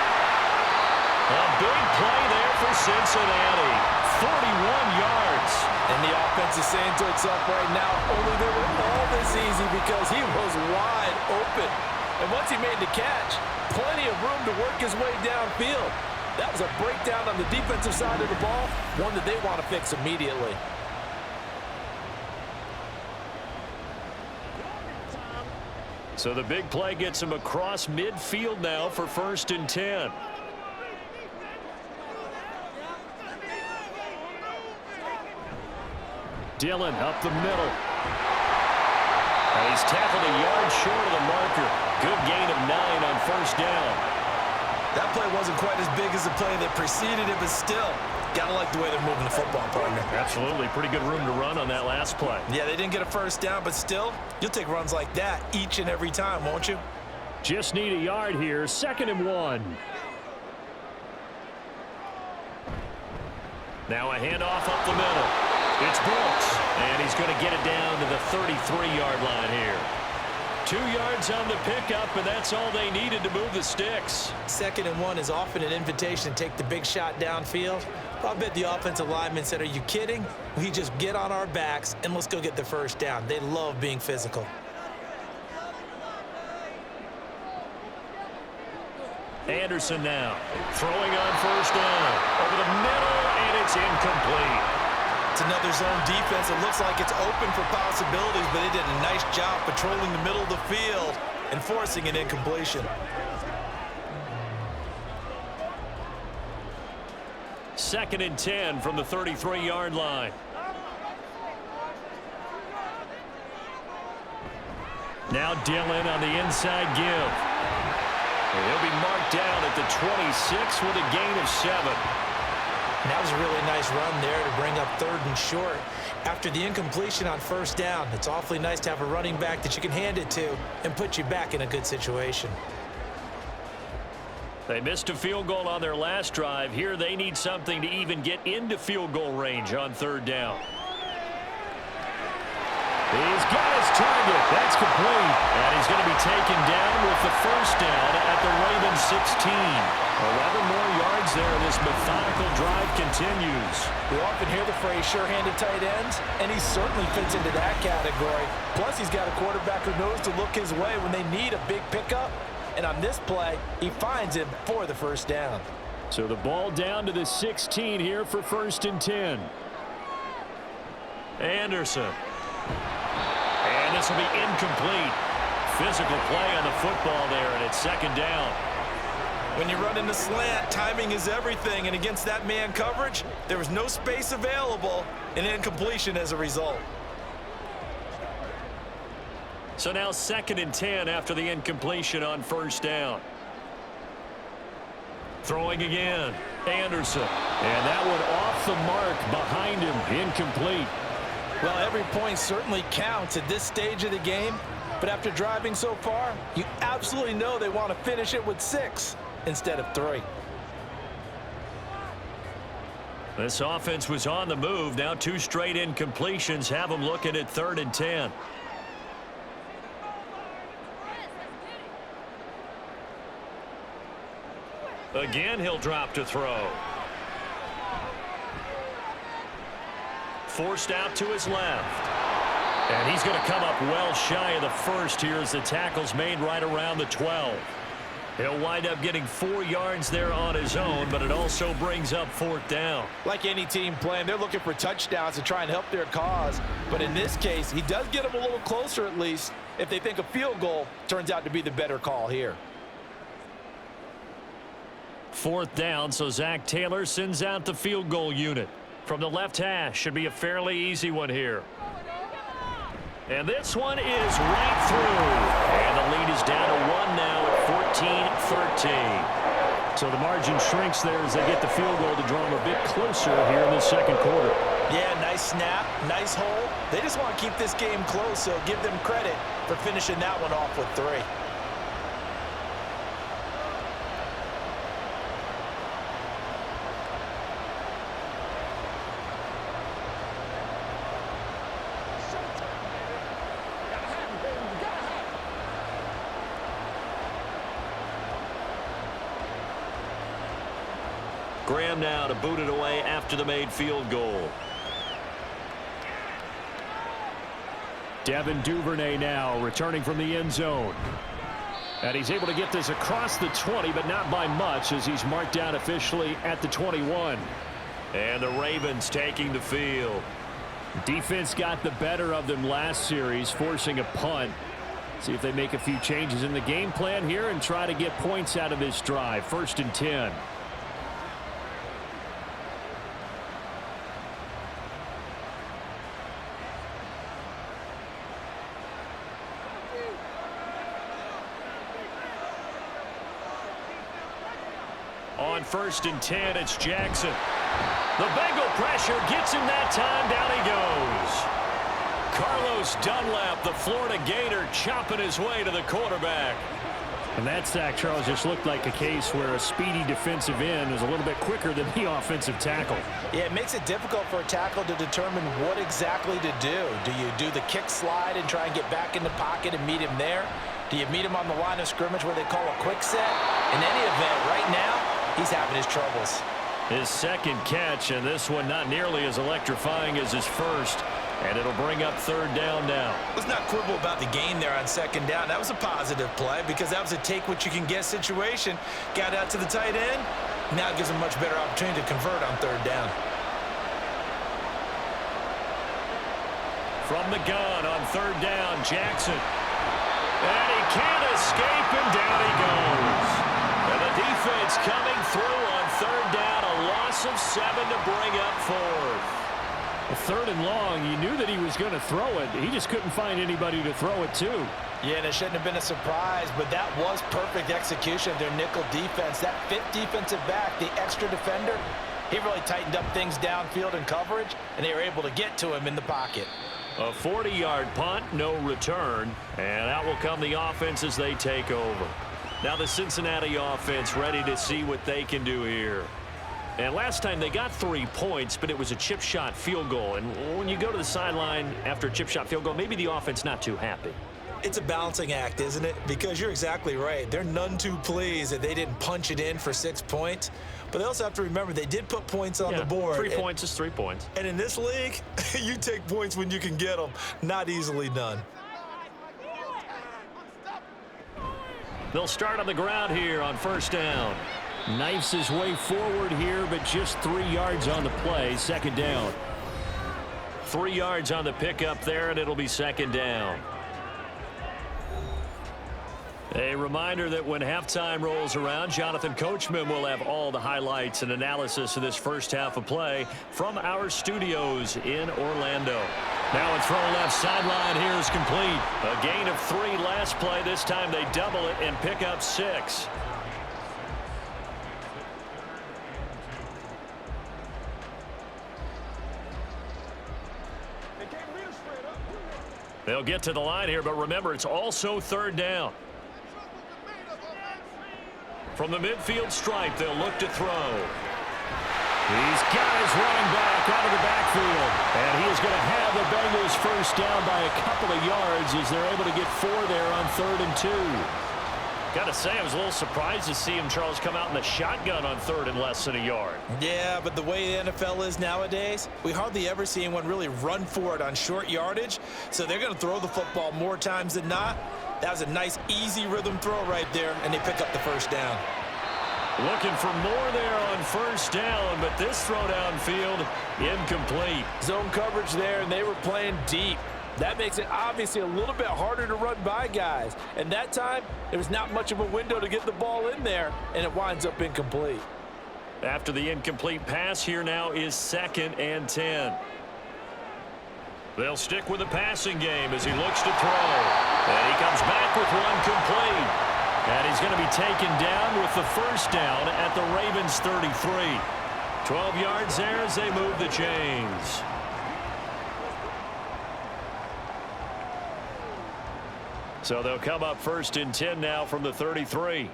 A big play there for Cincinnati. 41 yards. And the offense is saying to itself right now, only they were all this easy because he was wide open. And once he made the catch, plenty of room to work his way downfield. That was a breakdown on the defensive side of the ball, one that they want to fix immediately. So the big play gets him across midfield now for 1st and 10. Dillon up the middle. And he's tackled a yard short of the marker. Good gain of 9 on 1st down. That play wasn't quite as big as the play that preceded it, but still, gotta like the way they're moving the football, partner. Absolutely. Pretty good room to run on that last play. Yeah, they didn't get a 1st down, but still, you'll take runs like that each and every time, won't you? Just need a yard here. 2nd and 1. Now a handoff up the middle. It's Brooks, and he's going to get it down to the 33-yard line here. 2 yards on the pickup, and that's all they needed to move the sticks. 2nd and 1 is often an invitation to take the big shot downfield. I bet the offensive lineman said, are you kidding? We just get on our backs, and let's go get the 1st down. They love being physical. Anderson now throwing on 1st down. Over the middle, and it's incomplete. It's another zone defense. It looks like it's open for possibilities, but they did a nice job patrolling the middle of the field and forcing an incompletion. 2nd and 10 from the 33-yard line. Now Dillon on the inside give. And he'll be marked down at the 26 with a gain of 7. And that was a really nice run there to bring up 3rd and short. After the incompletion on 1st down, it's awfully nice to have a running back that you can hand it to and put you back in a good situation. They missed a field goal on their last drive. Here they need something to even get into field goal range on 3rd down. He's got his target. That's complete. And he's going to be taken down with the 1st down at the Ravens 16. 11 more yards there. This methodical drive continues. We often hear the phrase sure-handed tight ends, and he certainly fits into that category. Plus, he's got a quarterback who knows to look his way when they need a big pickup. And on this play, he finds him for the 1st down. So the ball down to the 16 here for 1st and 10. Anderson. And this will be incomplete. Physical play on the football there, and it's 2nd down. When you run in the slant, timing is everything, and against that man coverage, there was no space available, and incompletion as a result. So now 2nd and 10 after the incompletion on 1st down. Throwing again, Anderson. And that one off the mark behind him, incomplete. Well, every point certainly counts at this stage of the game, but after driving so far, you absolutely know they want to finish it with 6 instead of 3. This offense was on the move. Now 2 straight incompletions have them looking at 3rd and 10. Again, he'll drop to throw. Forced out to his left. And he's going to come up well shy of the 1st here as the tackle's made right around the 12. He'll wind up getting 4 yards there on his own, but it also brings up 4th down. Like any team playing, they're looking for touchdowns to try and help their cause. But in this case, he does get them a little closer at least if they think a field goal turns out to be the better call here. 4th down, so Zach Taylor sends out the field goal unit. From the left hash, should be a fairly easy one here. And this one is right through. And the lead is down to 1 now at 14-13. So the margin shrinks there as they get the field goal to draw them a bit closer here in the second quarter. Yeah, nice snap, nice hole. They just want to keep this game close, so give them credit for finishing that one off with 3. Graham now to boot it away after the made field goal. Devin Duvernay now returning from the end zone. And he's able to get this across the 20, but not by much as he's marked down officially at the 21. And the Ravens taking the field. Defense got the better of them last series, forcing a punt. See if they make a few changes in the game plan here and try to get points out of this drive. 1st and 10. On 1st and 10, it's Jackson. The Bengal pressure gets him that time. Down he goes. Carlos Dunlap, the Florida Gator, chopping his way to the quarterback. And that sack, Charles, just looked like a case where a speedy defensive end is a little bit quicker than the offensive tackle. Yeah, it makes it difficult for a tackle to determine what exactly to do. Do you do the kick slide and try and get back in the pocket and meet him there? Do you meet him on the line of scrimmage where they call a quick set? In any event, right now, he's having his troubles. His second catch, and this one not nearly as electrifying as his first. And it'll bring up 3rd down now. Let's not quibble about the gain there on 2nd down. That was a positive play because that was a take-what-you-can-get situation. Got out to the tight end. Now it gives him a much better opportunity to convert on 3rd down. From the gun on 3rd down, Jackson. And he can't escape, and down he goes. And the defense coming through on 3rd down. A loss of 7 to bring up 4th. 3rd and long, you knew that he was going to throw it. He just couldn't find anybody to throw it to. Yeah, and it shouldn't have been a surprise, but that was perfect execution of their nickel defense. That 5th defensive back, the extra defender, he really tightened up things downfield in coverage, and they were able to get to him in the pocket. A 40-yard punt, no return, and out will come the offense as they take over. Now the Cincinnati offense ready to see what they can do here. And last time they got 3 points, but it was a chip shot field goal. And when you go to the sideline after a chip shot field goal, maybe the offense not too happy. It's a balancing act, isn't it? Because you're exactly right. They're none too pleased that they didn't punch it in for 6 points. But they also have to remember they did put points on the board. 3 points is 3 points. And in this league, you take points when you can get them. Not easily done. They'll start on the ground here on 1st down. Knifes his way forward here, but just 3 yards on the play. 2nd down. 3 yards on the pickup there, and it'll be 2nd down. A reminder that when halftime rolls around, Jonathan Coachman will have all the highlights and analysis of this first half of play from our studios in Orlando. Now a throw left sideline here is complete. A gain of 3 last play. This time they double it and pick up 6. They'll get to the line here, but remember, it's also 3rd down. From the midfield stripe, they'll look to throw. He's got his running back out of the backfield. And he is going to have the Bengals first down by a couple of yards as they're able to get 4 there on 3rd and 2. Got to say, I was a little surprised to see him, Charles, come out in the shotgun on 3rd and less than a yard. Yeah, but the way the NFL is nowadays, we hardly ever see anyone really run for it on short yardage. So they're going to throw the football more times than not. That was a nice, easy rhythm throw right there, and they pick up the first down. Looking for more there on first down, but this throw downfield incomplete. Zone coverage there, and they were playing deep. That makes it obviously a little bit harder to run by guys. And that time, there was not much of a window to get the ball in there, and it winds up incomplete. After the incomplete pass, here now is 2nd and 10. They'll stick with the passing game as he looks to throw. And he comes back with one complete. And he's going to be taken down with the first down at the Ravens' 33. 12 yards there as they move the chains. So they'll come up 1st and 10 now from the 33.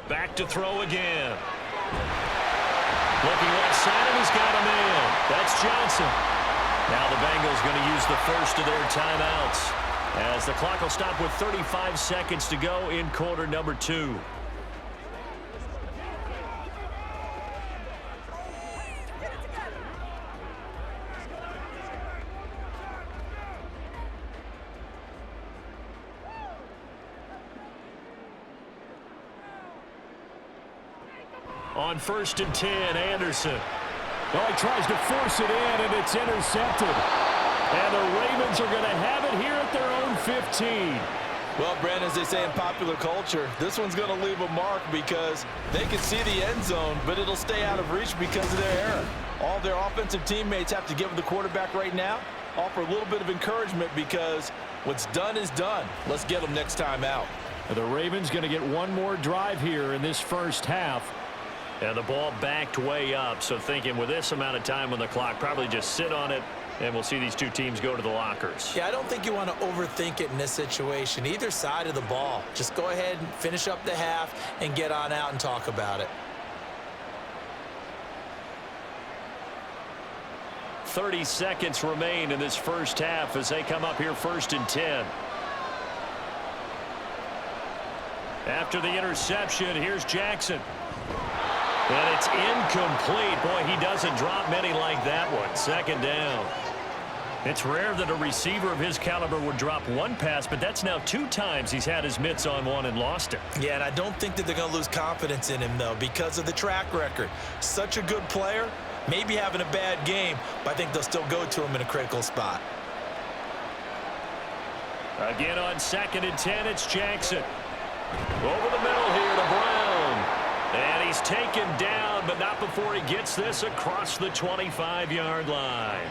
Back to throw again. Looking left side, and he's got a man. That's Johnson. Now the Bengals going to use the first of their timeouts as the clock will stop with 35 seconds to go in quarter number 2. On 1st and 10, Anderson. Well, he tries to force it in, and it's intercepted. And the Ravens are going to have it here at their own 15. Well, Brandon, as they say in popular culture, this one's going to leave a mark because they can see the end zone, but it'll stay out of reach because of their error. All their offensive teammates have to give the quarterback right now, offer a little bit of encouragement because what's done is done. Let's get them next time out. The Ravens going to get one more drive here in this first half. And the ball backed way up, so thinking with this amount of time on the clock, probably just sit on it, and we'll see these two teams go to the lockers. Yeah, I don't think you want to overthink it in this situation. Either side of the ball. Just go ahead and finish up the half and get on out and talk about it. 30 seconds remain in this first half as they come up here 1st and 10. After the interception, here's Jackson. And it's incomplete. Boy, he doesn't drop many like that one. 2nd down. It's rare that a receiver of his caliber would drop one pass, but that's now 2 times he's had his mitts on one and lost it. Yeah, and I don't think that they're going to lose confidence in him, though, because of the track record. Such a good player, maybe having a bad game, but I think they'll still go to him in a critical spot. Again on 2nd and 10, it's Jackson. Over the middle here to Brown. And he's taken down, but not before he gets this across the 25-yard line.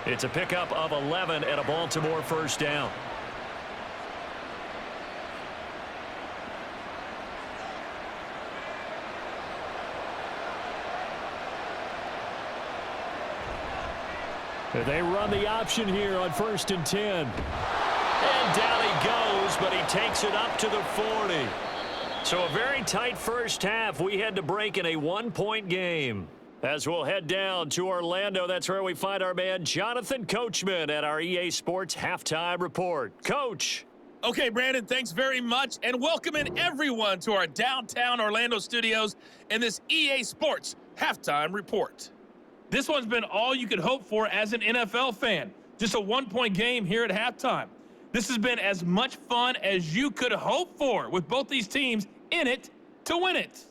It's a pickup of 11 and a Baltimore first down. They run the option here on 1st and 10. And down he goes, but he takes it up to the 40. So a very tight first half. We had to break in a 1-point game. As we'll head down to Orlando, that's where we find our man Jonathan Coachman at our EA Sports Halftime Report. Coach. Okay, Brandon, thanks very much, and welcome in everyone to our downtown Orlando studios and this EA Sports Halftime Report. This one's been all you could hope for as an NFL fan. Just a 1-point game here at halftime. This has been as much fun as you could hope for with both these teams in it to win it.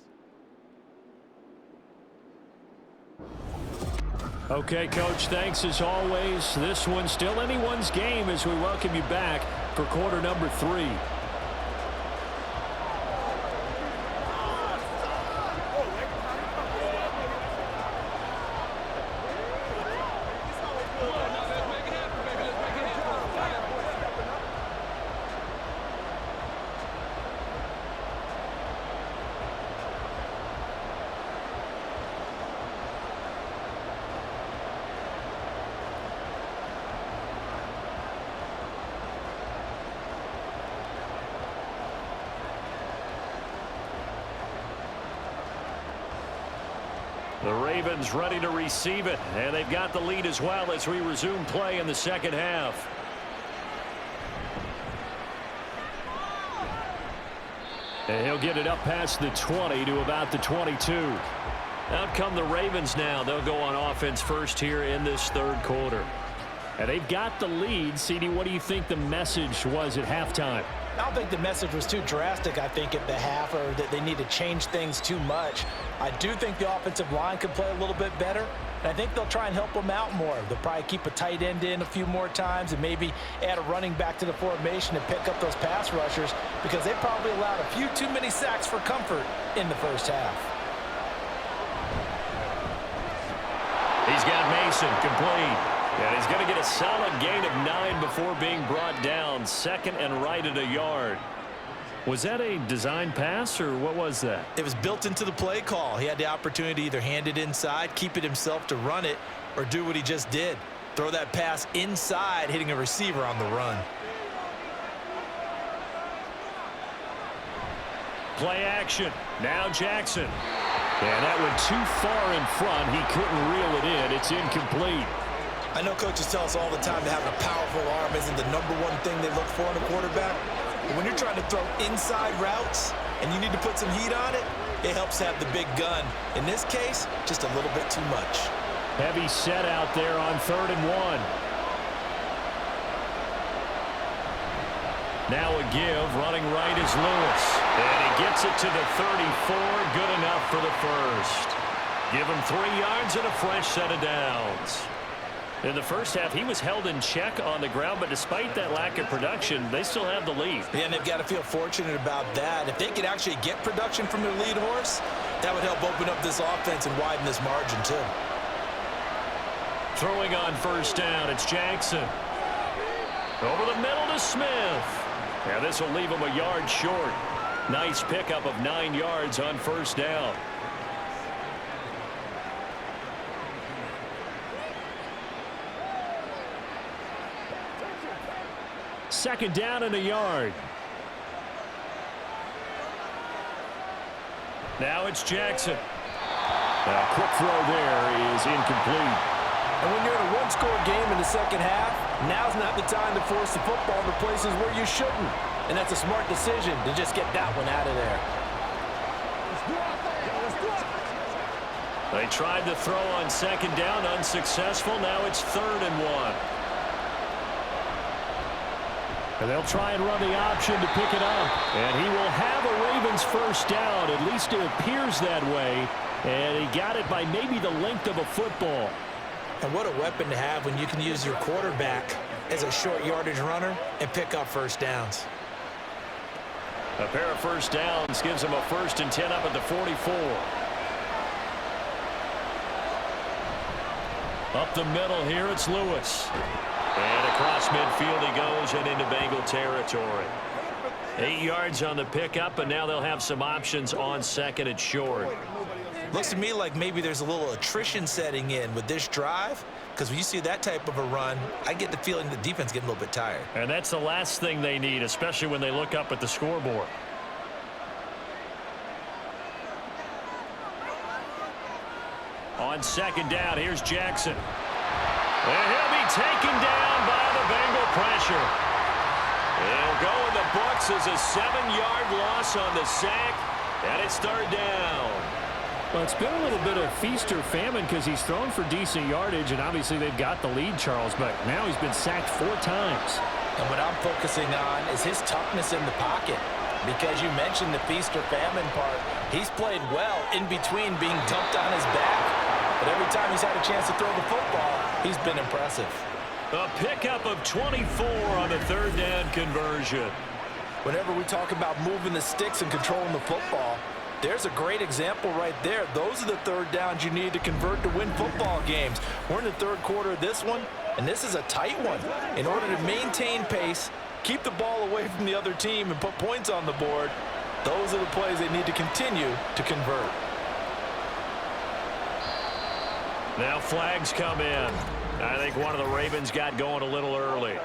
Okay, Coach, thanks as always. This one's still anyone's game as we welcome you back for quarter number 3. The Ravens ready to receive it, and they've got the lead as well as we resume play in the second half. And he'll get it up past the 20 to about the 22. Out come the Ravens now. They'll go on offense first here in this third quarter. And they've got the lead. CD, what do you think the message was at halftime? I don't think the message was too drastic, I think, at the half, or that they need to change things too much. I do think the offensive line could play a little bit better, and I think they'll try and help them out more. They'll probably keep a tight end in a few more times and maybe add a running back to the formation and pick up those pass rushers, because they probably allowed a few too many sacks for comfort in the first half. He's got Mason complete. And he's going to get a solid gain of 9 before being brought down. Second and right at a yard. Was that a design pass, or what was that? It was built into the play call. He had the opportunity to either hand it inside, keep it himself to run it, or do what he just did. Throw that pass inside, hitting a receiver on the run. Play action. Now Jackson. And that went too far in front. He couldn't reel it in. It's incomplete. I know coaches tell us all the time that having a powerful arm isn't the #1 thing they look for in a quarterback. But when you're trying to throw inside routes and you need to put some heat on it, it helps have the big gun. In this case, just a little bit too much. Heavy set out there on 3rd and 1. Now a give. Running right is Lewis. And he gets it to the 34. Good enough for the first. Give him 3 yards and a fresh set of downs. In the first half, he was held in check on the ground, but despite that lack of production, they still have the lead. Yeah, and they've got to feel fortunate about that. If they could actually get production from their lead horse, that would help open up this offense and widen this margin, too. Throwing on first down, it's Jackson. Over the middle to Smith. Yeah, this will leave him a yard short. Nice pickup of 9 yards on first down. Second down and a yard. Now it's Jackson. A quick throw there is incomplete. And when you're in a one-score game in the second half, now's not the time to force the football into places where you shouldn't. And that's a smart decision to just get that one out of there. They tried to throw on second down, unsuccessful. Now it's 3rd and 1. And they'll try and run the option to pick it up. And he will have a Ravens first down. At least it appears that way. And he got it by maybe the length of a football. And what a weapon to have when you can use your quarterback as a short yardage runner and pick up first downs. A pair of first downs gives him a 1st and 10 up at the 44. Up the middle here, it's Lewis. And across midfield he goes and into Bengal territory. 8 yards on the pickup, and now they'll have some options on 2nd and short. Looks to me like maybe there's a little attrition setting in with this drive, because when you see that type of a run, I get the feeling the defense getting a little bit tired. And that's the last thing they need, especially when they look up at the scoreboard. On 2nd down, here's Jackson. And he'll be taken down by the Bengal pressure. It'll go in the books as a 7-yard loss on the sack, and it's 3rd down. Well, it's been a little bit of feast or famine because he's thrown for decent yardage, and obviously they've got the lead, Charles, but now he's been sacked 4 times. And what I'm focusing on is his toughness in the pocket, because you mentioned the feast or famine part. He's played well in between being dumped on his back. But every time he's had a chance to throw the football, he's been impressive. A pickup of 24 on the 3rd down conversion. Whenever we talk about moving the sticks and controlling the football, there's a great example right there. Those are the 3rd downs you need to convert to win football games. We're in the 3rd quarter of this one, and this is a tight one. In order to maintain pace, keep the ball away from the other team, and put points on the board, those are the plays they need to continue to convert. Now flags come in. I think one of the Ravens got going a little early.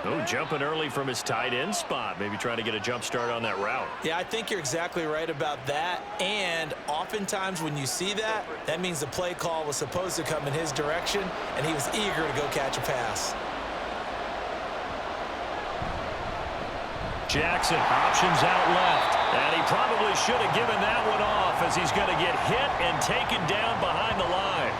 Oh, jumping early from his tight end spot. Maybe trying to get a jump start on that route. Yeah, I think you're exactly right about that. And oftentimes when you see that, that means the play call was supposed to come in his direction, and he was eager to go catch a pass. Jackson options out left. And he probably should have given that one off, as he's going to get hit and taken down behind the line.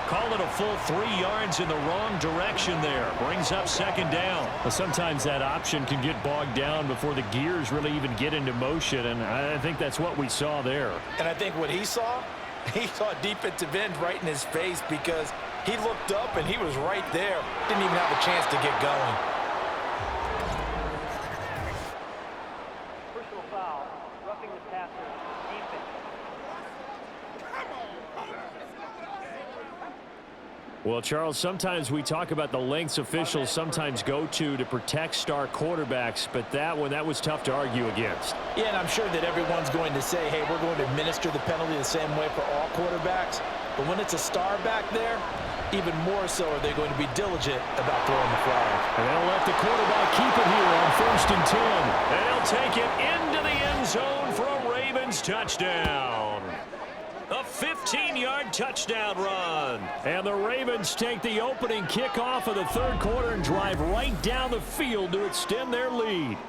Call it a full 3 yards in the wrong direction there. Brings up second down. Well, sometimes that option can get bogged down before the gears really even get into motion, and I think that's what we saw there. And I think what he saw defensive end right in his face because he looked up and he was right there. Didn't even have a chance to get going. Personal foul, roughing the passer, defense. Well, Charles, sometimes we talk about the lengths officials sometimes go to protect star quarterbacks, but that was tough to argue against. Yeah, and I'm sure that everyone's going to say, hey, we're going to administer the penalty the same way for all quarterbacks. But when it's a star back there, even more so are they going to be diligent about throwing the flag. And they'll let the quarterback keep it here on 1st and 10. They'll take it into the end zone for a Ravens touchdown. A 15-yard touchdown run. And the Ravens take the opening kickoff of the 3rd quarter and drive right down the field to extend their lead.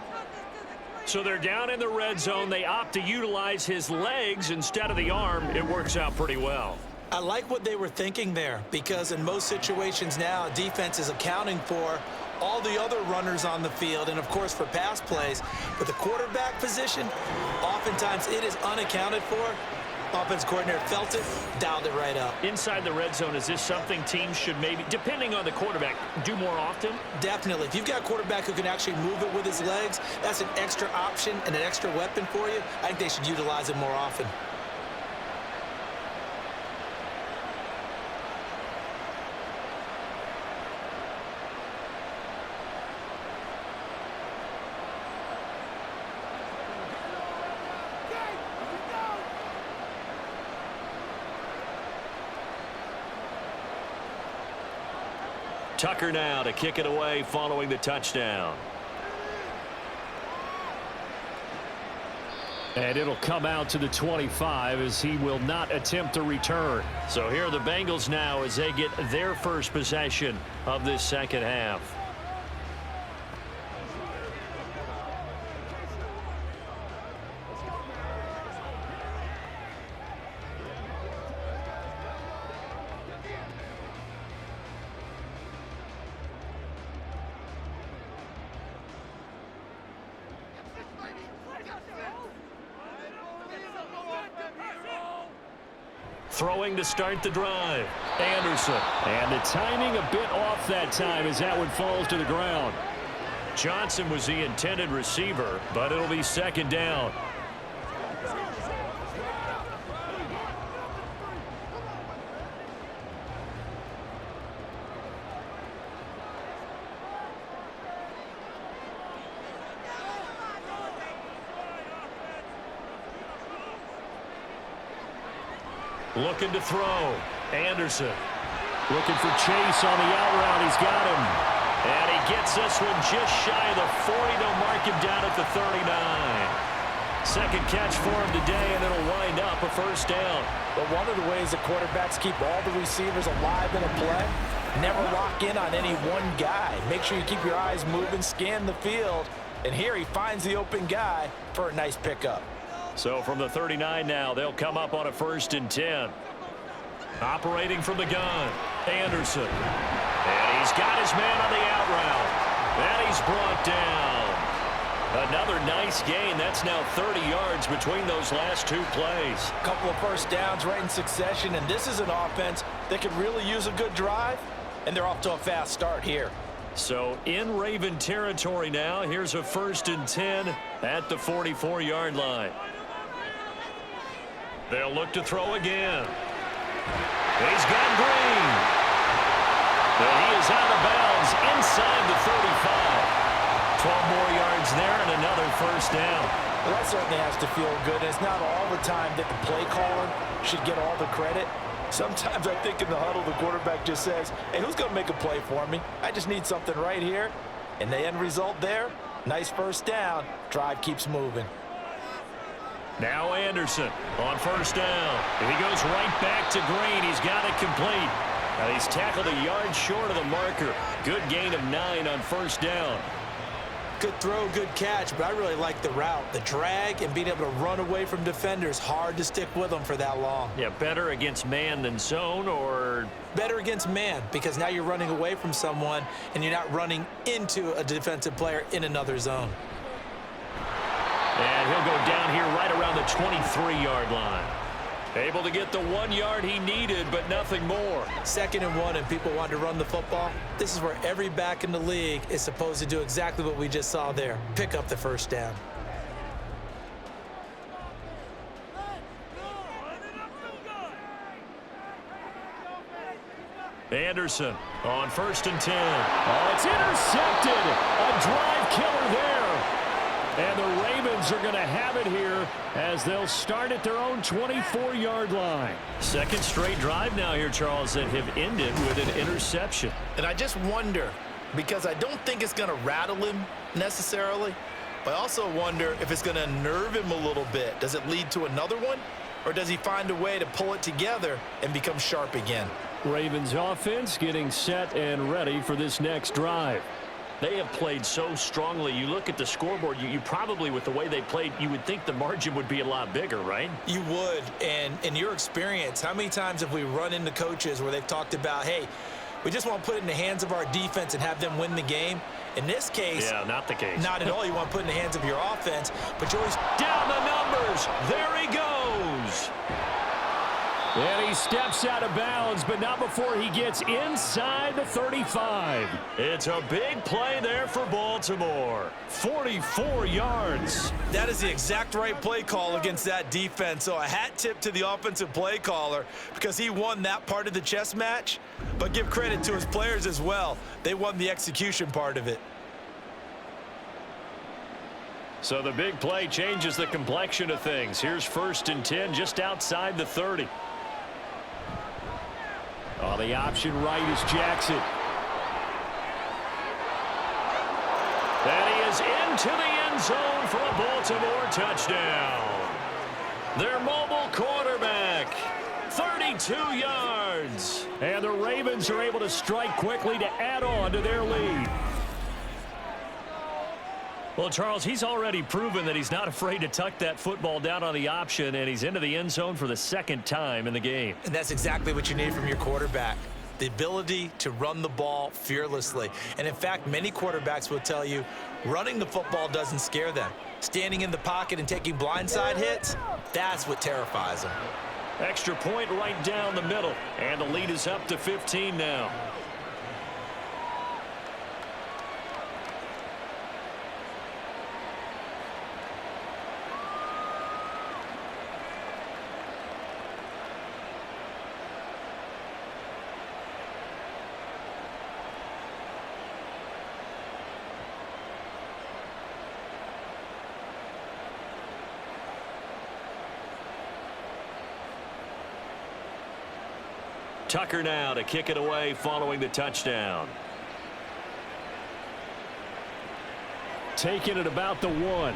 So they're down in the red zone. They opt to utilize his legs instead of the arm. It works out pretty well. I like what they were thinking there because in most situations now, defense is accounting for all the other runners on the field and, of course, for pass plays. But the quarterback position, oftentimes it is unaccounted for. Offense coordinator felt it, dialed it right up. Inside the red zone, is this something teams should maybe, depending on the quarterback, do more often? Definitely. If you've got a quarterback who can actually move it with his legs, that's an extra option and an extra weapon for you. I think they should utilize it more often. Tucker now to kick it away following the touchdown. And it'll come out to the 25 as he will not attempt to return. So here are the Bengals now as they get their first possession of this second half. Throwing to start the drive. Anderson. And the timing a bit off that time as that one falls to the ground. Johnson was the intended receiver, but it'll be second down. Looking to throw. Anderson. Looking for Chase on the out route. He's got him. And he gets this one just shy of the 40. They'll mark him down at the 39. Second catch for him today, and it'll wind up a first down. But one of the ways the quarterbacks keep all the receivers alive in a play, never lock in on any one guy. Make sure you keep your eyes moving, scan the field. And here he finds the open guy for a nice pickup. So from the 39 now, they'll come up on a 1st and 10. Operating from the gun, Anderson. And he's got his man on the out route. And he's brought down. Another nice gain. That's now 30 yards between those last 2 plays. A couple of first downs right in succession, and this is an offense that could really use a good drive, and they're off to a fast start here. So in Raven territory now, here's a 1st and 10 at the 44-yard line. They'll look to throw again. He's got Green. And he is out of bounds inside the 35. 12 more yards there and another first down. Well, that certainly has to feel good. It's not all the time that the play caller should get all the credit. Sometimes I think in the huddle, the quarterback just says, hey, who's going to make a play for me? I just need something right here. And the end result there, nice first down. Drive keeps moving. Now Anderson on first down. And he goes right back to Green. He's got it complete. And he's tackled a yard short of the marker. Good gain of 9 on first down. Good throw, good catch, but I really like the route. The drag and being able to run away from defenders, hard to stick with them for that long. Yeah, better against man than zone, or? Better against man, because now you're running away from someone and you're not running into a defensive player in another zone. And he'll go down here right around the 23-yard line. Able to get the 1 yard he needed, but nothing more. 2nd and 1, and people want to run the football. This is where every back in the league is supposed to do exactly what we just saw there. Pick up the first down. Anderson on 1st and 10. Oh, it's intercepted. A drive killer there. And the Ravens are going to have it here as they'll start at their own 24-yard line. Second straight drive now here, Charles, that have ended with an interception. And I just wonder, because I don't think it's going to rattle him necessarily, but I also wonder if it's going to nerve him a little bit. Does it lead to another one, or does he find a way to pull it together and become sharp again? Ravens offense getting set and ready for this next drive. They have played so strongly. You look at the scoreboard, you probably, with the way they played, you would think the margin would be a lot bigger, right? You would. And in your experience, how many times have we run into coaches where they've talked about, hey, we just want to put it in the hands of our defense and have them win the game? In this case, yeah, not the case. Not at all. You want to put it in the hands of your offense, but you always down the numbers. There he goes. And he steps out of bounds, but not before he gets inside the 35. It's a big play there for Baltimore. 44 yards. That is the exact right play call against that defense. So a hat tip to the offensive play caller because he won that part of the chess match. But give credit to his players as well. They won the execution part of it. So the big play changes the complexion of things. Here's 1st and 10 just outside the 30. Oh, the option right is Jackson. And he is into the end zone for a Baltimore touchdown. Their mobile quarterback, 32 yards. And the Ravens are able to strike quickly to add on to their lead. Well, Charles, he's already proven that he's not afraid to tuck that football down on the option, and he's into the end zone for the 2nd time in the game. And that's exactly what you need from your quarterback. The ability to run the ball fearlessly. And in fact, many quarterbacks will tell you running the football doesn't scare them. Standing in the pocket and taking blindside hits, that's what terrifies them. Extra point right down the middle, and the lead is up to 15 now. Tucker now to kick it away following the touchdown. Taking it about the 1.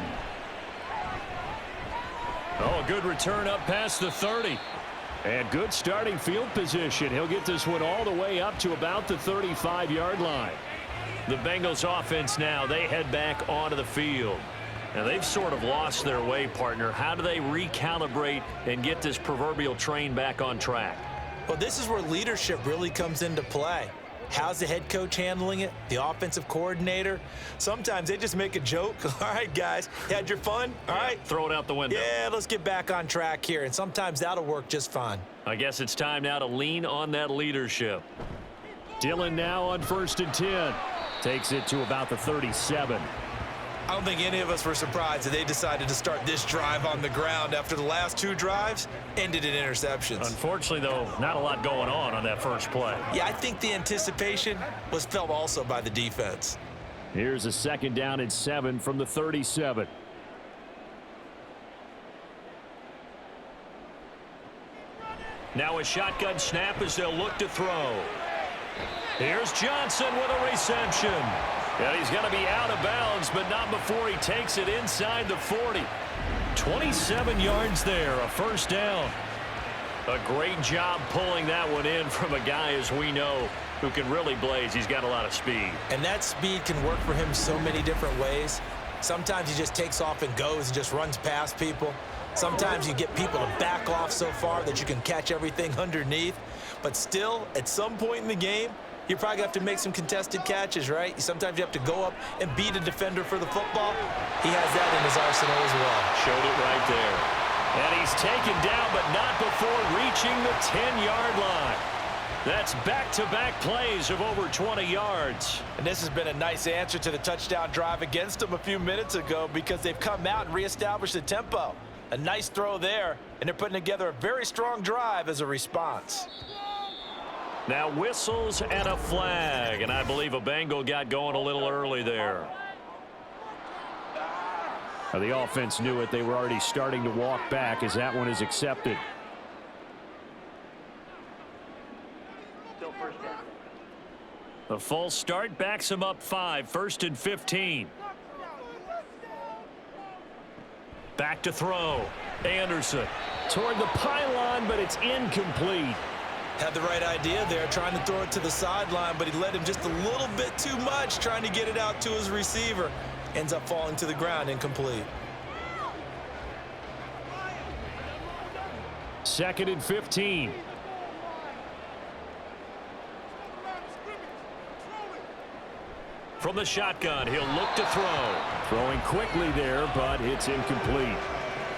Oh, a good return up past the 30. And good starting field position. He'll get this one all the way up to about the 35-yard line. The Bengals offense now, they head back onto the field. Now, they've sort of lost their way, partner. How do they recalibrate and get this proverbial train back on track? Well, this is where leadership really comes into play. How's the head coach handling it? The offensive coordinator? Sometimes they just make a joke. All right, guys, you had your fun? All right. Throw it out the window. Yeah, let's get back on track here. And sometimes that'll work just fine. I guess it's time now to lean on that leadership. Dillon now on 1st and 10. Takes it to about the 37. I don't think any of us were surprised that they decided to start this drive on the ground after the last 2 drives ended in interceptions. Unfortunately, though, not a lot going on that first play. Yeah, I think the anticipation was felt also by the defense. Here's a 2nd down and 7 from the 37. Now a shotgun snap as they'll look to throw. Here's Johnson with a reception. And he's going to be out of bounds, but not before he takes it inside the 40. 27 yards there, a 1st down. A great job pulling that one in from a guy, as we know, who can really blaze. He's got a lot of speed. And that speed can work for him so many different ways. Sometimes he just takes off and goes and just runs past people. Sometimes you get people to back off so far that you can catch everything underneath. But still, at some point in the game, you're probably going to have to make some contested catches, right? Sometimes you have to go up and beat a defender for the football. He has that in his arsenal as well. Showed it right there. And he's taken down, but not before reaching the 10-yard line. That's back-to-back plays of over 20 yards. And this has been a nice answer to the touchdown drive against them a few minutes ago because they've come out and reestablished the tempo. A nice throw there, and they're putting together a very strong drive as a response. Now whistles and a flag, and I believe a Bengal got going a little early there. The offense knew it. They were already starting to walk back as that one is accepted. Still first down. The false start backs him up 5, 1st and 15. Back to throw. Anderson Toward the pylon, but it's incomplete. Had the right idea there, trying to throw it to the sideline, but he led him just a little bit too much, trying to get it out to his receiver. Ends up falling to the ground, incomplete. 2nd and 15. from the shotgun. He'll look to throw. Throwing quickly there, but it's incomplete.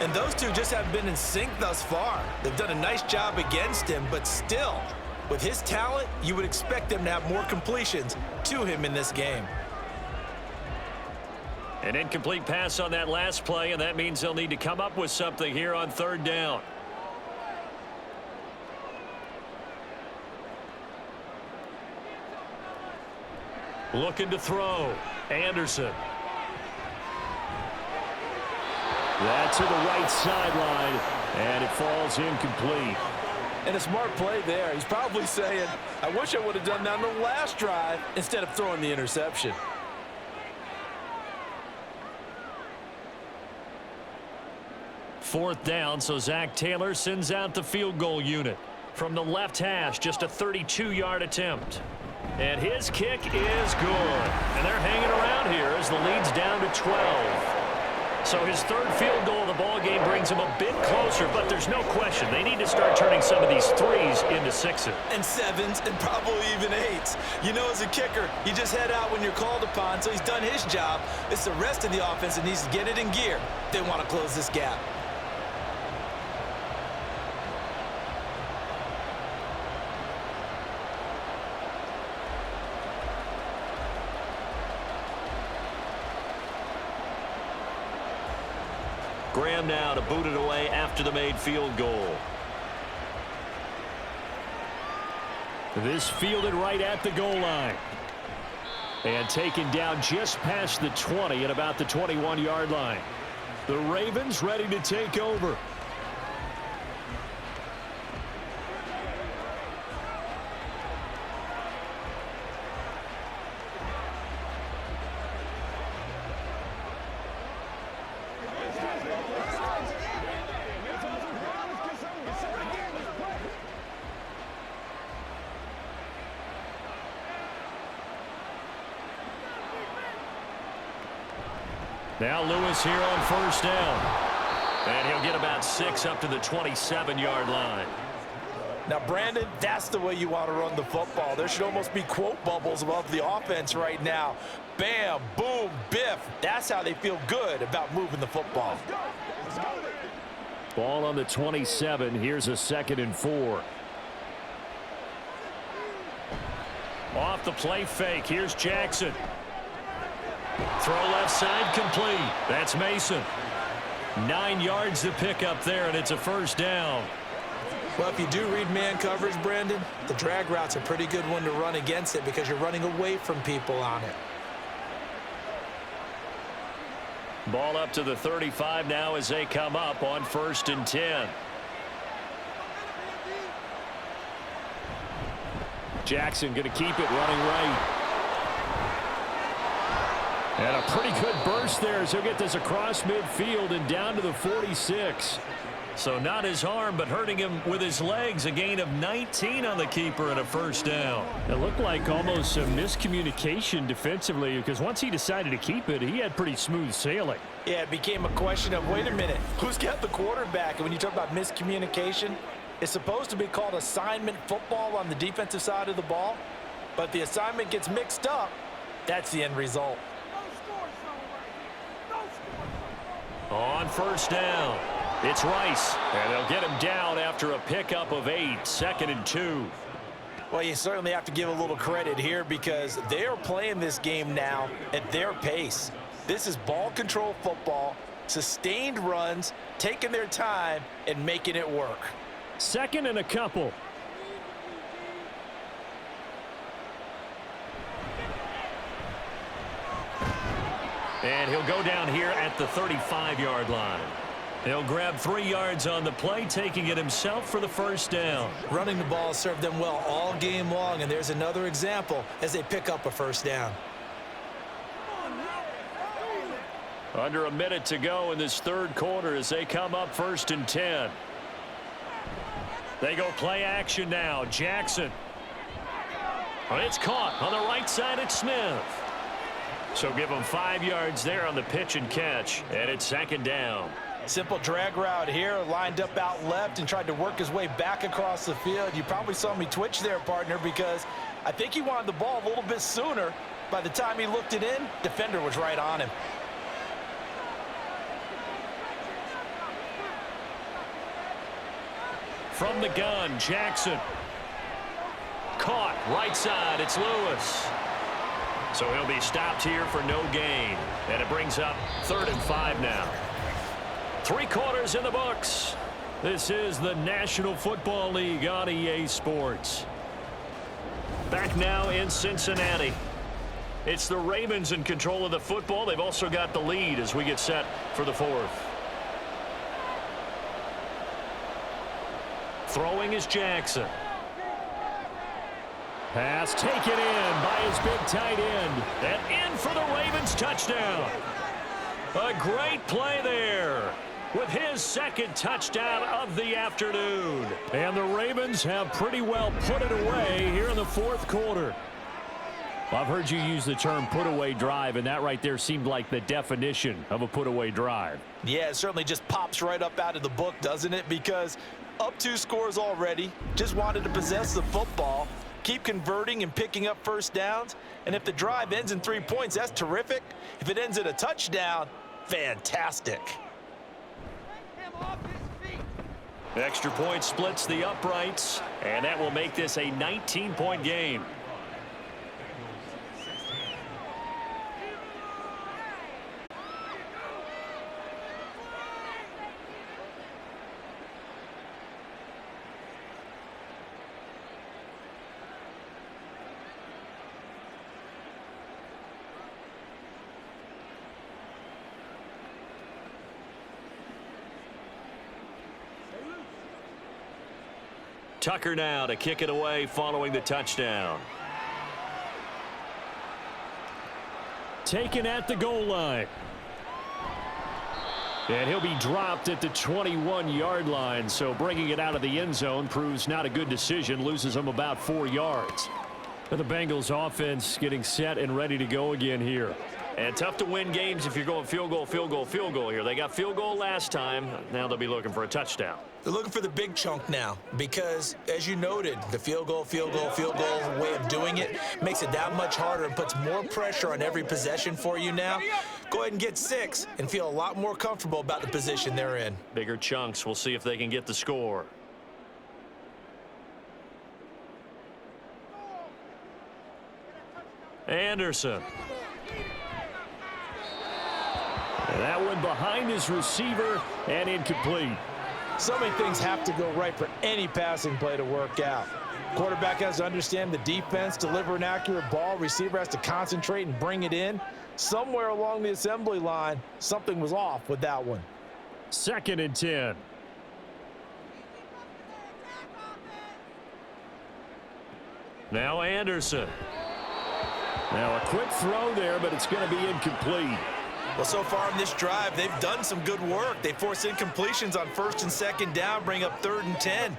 And those two just haven't been in sync thus far. They've done a nice job against him, but still, with his talent, you would expect them to have more completions to him in this game. An incomplete pass on that last play, and that means they'll need to come up with something here on 3rd down. Looking to throw. Anderson. That's to the right sideline, and it falls incomplete. And a smart play there. He's probably saying, I wish I would have done that on the last drive instead of throwing the interception. Fourth down, so Zach Taylor sends out the field goal unit. From the left hash, just a 32-yard attempt. And his kick is good. And they're hanging around here as the lead's down to 12. So his 3rd field goal of the ball game brings him a bit closer, but there's no question they need to start turning some of these 3s into 6s. And 7s and probably even 8s. You know, as a kicker, you just head out when you're called upon, so he's done his job. It's the rest of the offense that needs to get it in gear. They want to close this gap. Graham now to boot it away after the made field goal. This fielded right at the goal line. And taken down just past the 20 at about the 21-yard line. The Ravens ready to take over. Now Lewis here on 1st down. And he'll get about 6 up to the 27-yard line. Now, Brandon, that's the way you want to run the football. There should almost be quote bubbles above the offense right now. Bam, boom, biff. That's how they feel good about moving the football. Ball on the 27. Here's a 2nd and 4. Off the play fake. Here's Jackson. Throw left side complete. That's Mason. 9 yards to pick up there, and it's a 1st down. Well, if you do read man coverage, Brandon, the drag route's a pretty good one to run against it because you're running away from people on it. Ball up to the 35 now as they come up on 1st and 10. Jackson going to keep it running right. And a pretty good burst there as he'll get this across midfield and down to the 46. So not his arm, but hurting him with his legs. A gain of 19 on the keeper and a first down. It looked like almost a miscommunication defensively, because once he decided to keep it, he had pretty smooth sailing. Yeah, it became a question of, wait a minute, who's got the quarterback? And when you talk about miscommunication, it's supposed to be called assignment football on the defensive side of the ball, but the assignment gets mixed up. That's the end result. On first down, it's Rice, and they'll get him down after a pickup of 8, 2nd and 2. Well, you certainly have to give a little credit here because they are playing this game now at their pace. This is ball control football, sustained runs, taking their time and making it work. 2nd and a couple. And he'll go down here at the 35-yard line. He'll grab 3 yards on the play, taking it himself for the first down. Running the ball served them well all game long, and there's another example as they pick up a first down. Under a minute to go in this third quarter as they come up 1st and 10. They go play action now. Jackson. Well, it's caught on the right side at Smith. So give him 5 yards there on the pitch and catch, and it's 2nd down. Simple drag route here, lined up out left and tried to work his way back across the field. You probably saw me twitch there, partner, because I think he wanted the ball a little bit sooner. By the time he looked it in, defender was right on him. From the gun, Jackson. Caught, right side, it's Lewis. So he'll be stopped here for no gain. And it brings up 3rd and 5 now. 3 quarters in the books. This is the National Football League on EA Sports. Back now in Cincinnati. It's the Ravens in control of the football. They've also got the lead as we get set for the 4th. Throwing is Jackson. Pass taken in by his big tight end. And in for the Ravens touchdown. A great play there with his 2nd touchdown of the afternoon. And the Ravens have pretty well put it away here in the 4th quarter. Well, I've heard you use the term put-away drive, and that right there seemed like the definition of a put-away drive. Yeah, it certainly just pops right up out of the book, doesn't it? Because up 2 scores already, just wanted to possess the football, keep converting and picking up first downs. And if the drive ends in 3 points, that's terrific. If it ends in a touchdown, fantastic. Extra point splits the uprights, and that will make this a 19-point game. Tucker now to kick it away following the touchdown. Taken at the goal line. And he'll be dropped at the 21-yard line, so bringing it out of the end zone proves not a good decision, loses him about 4 yards. But the Bengals offense getting set and ready to go again here. And tough to win games if you're going field goal, field goal, field goal here. They got field goal last time. Now they'll be looking for a touchdown. They're looking for the big chunk now because, as you noted, the field goal way of doing it makes it that much harder and puts more pressure on every possession for you now. Go ahead and get 6 and feel a lot more comfortable about the position they're in. Bigger chunks. We'll see if they can get the score. Anderson. And that one behind his receiver and incomplete. So many things have to go right for any passing play to work out. Quarterback has to understand the defense, deliver an accurate ball. Receiver has to concentrate and bring it in. Somewhere along the assembly line, something was off with that one. 2nd and 10. Now Anderson. Now a quick throw there, but it's going to be incomplete. Well, so far in this drive, they've done some good work. They forced incompletions on 1st and 2nd down, bring up 3rd and 10.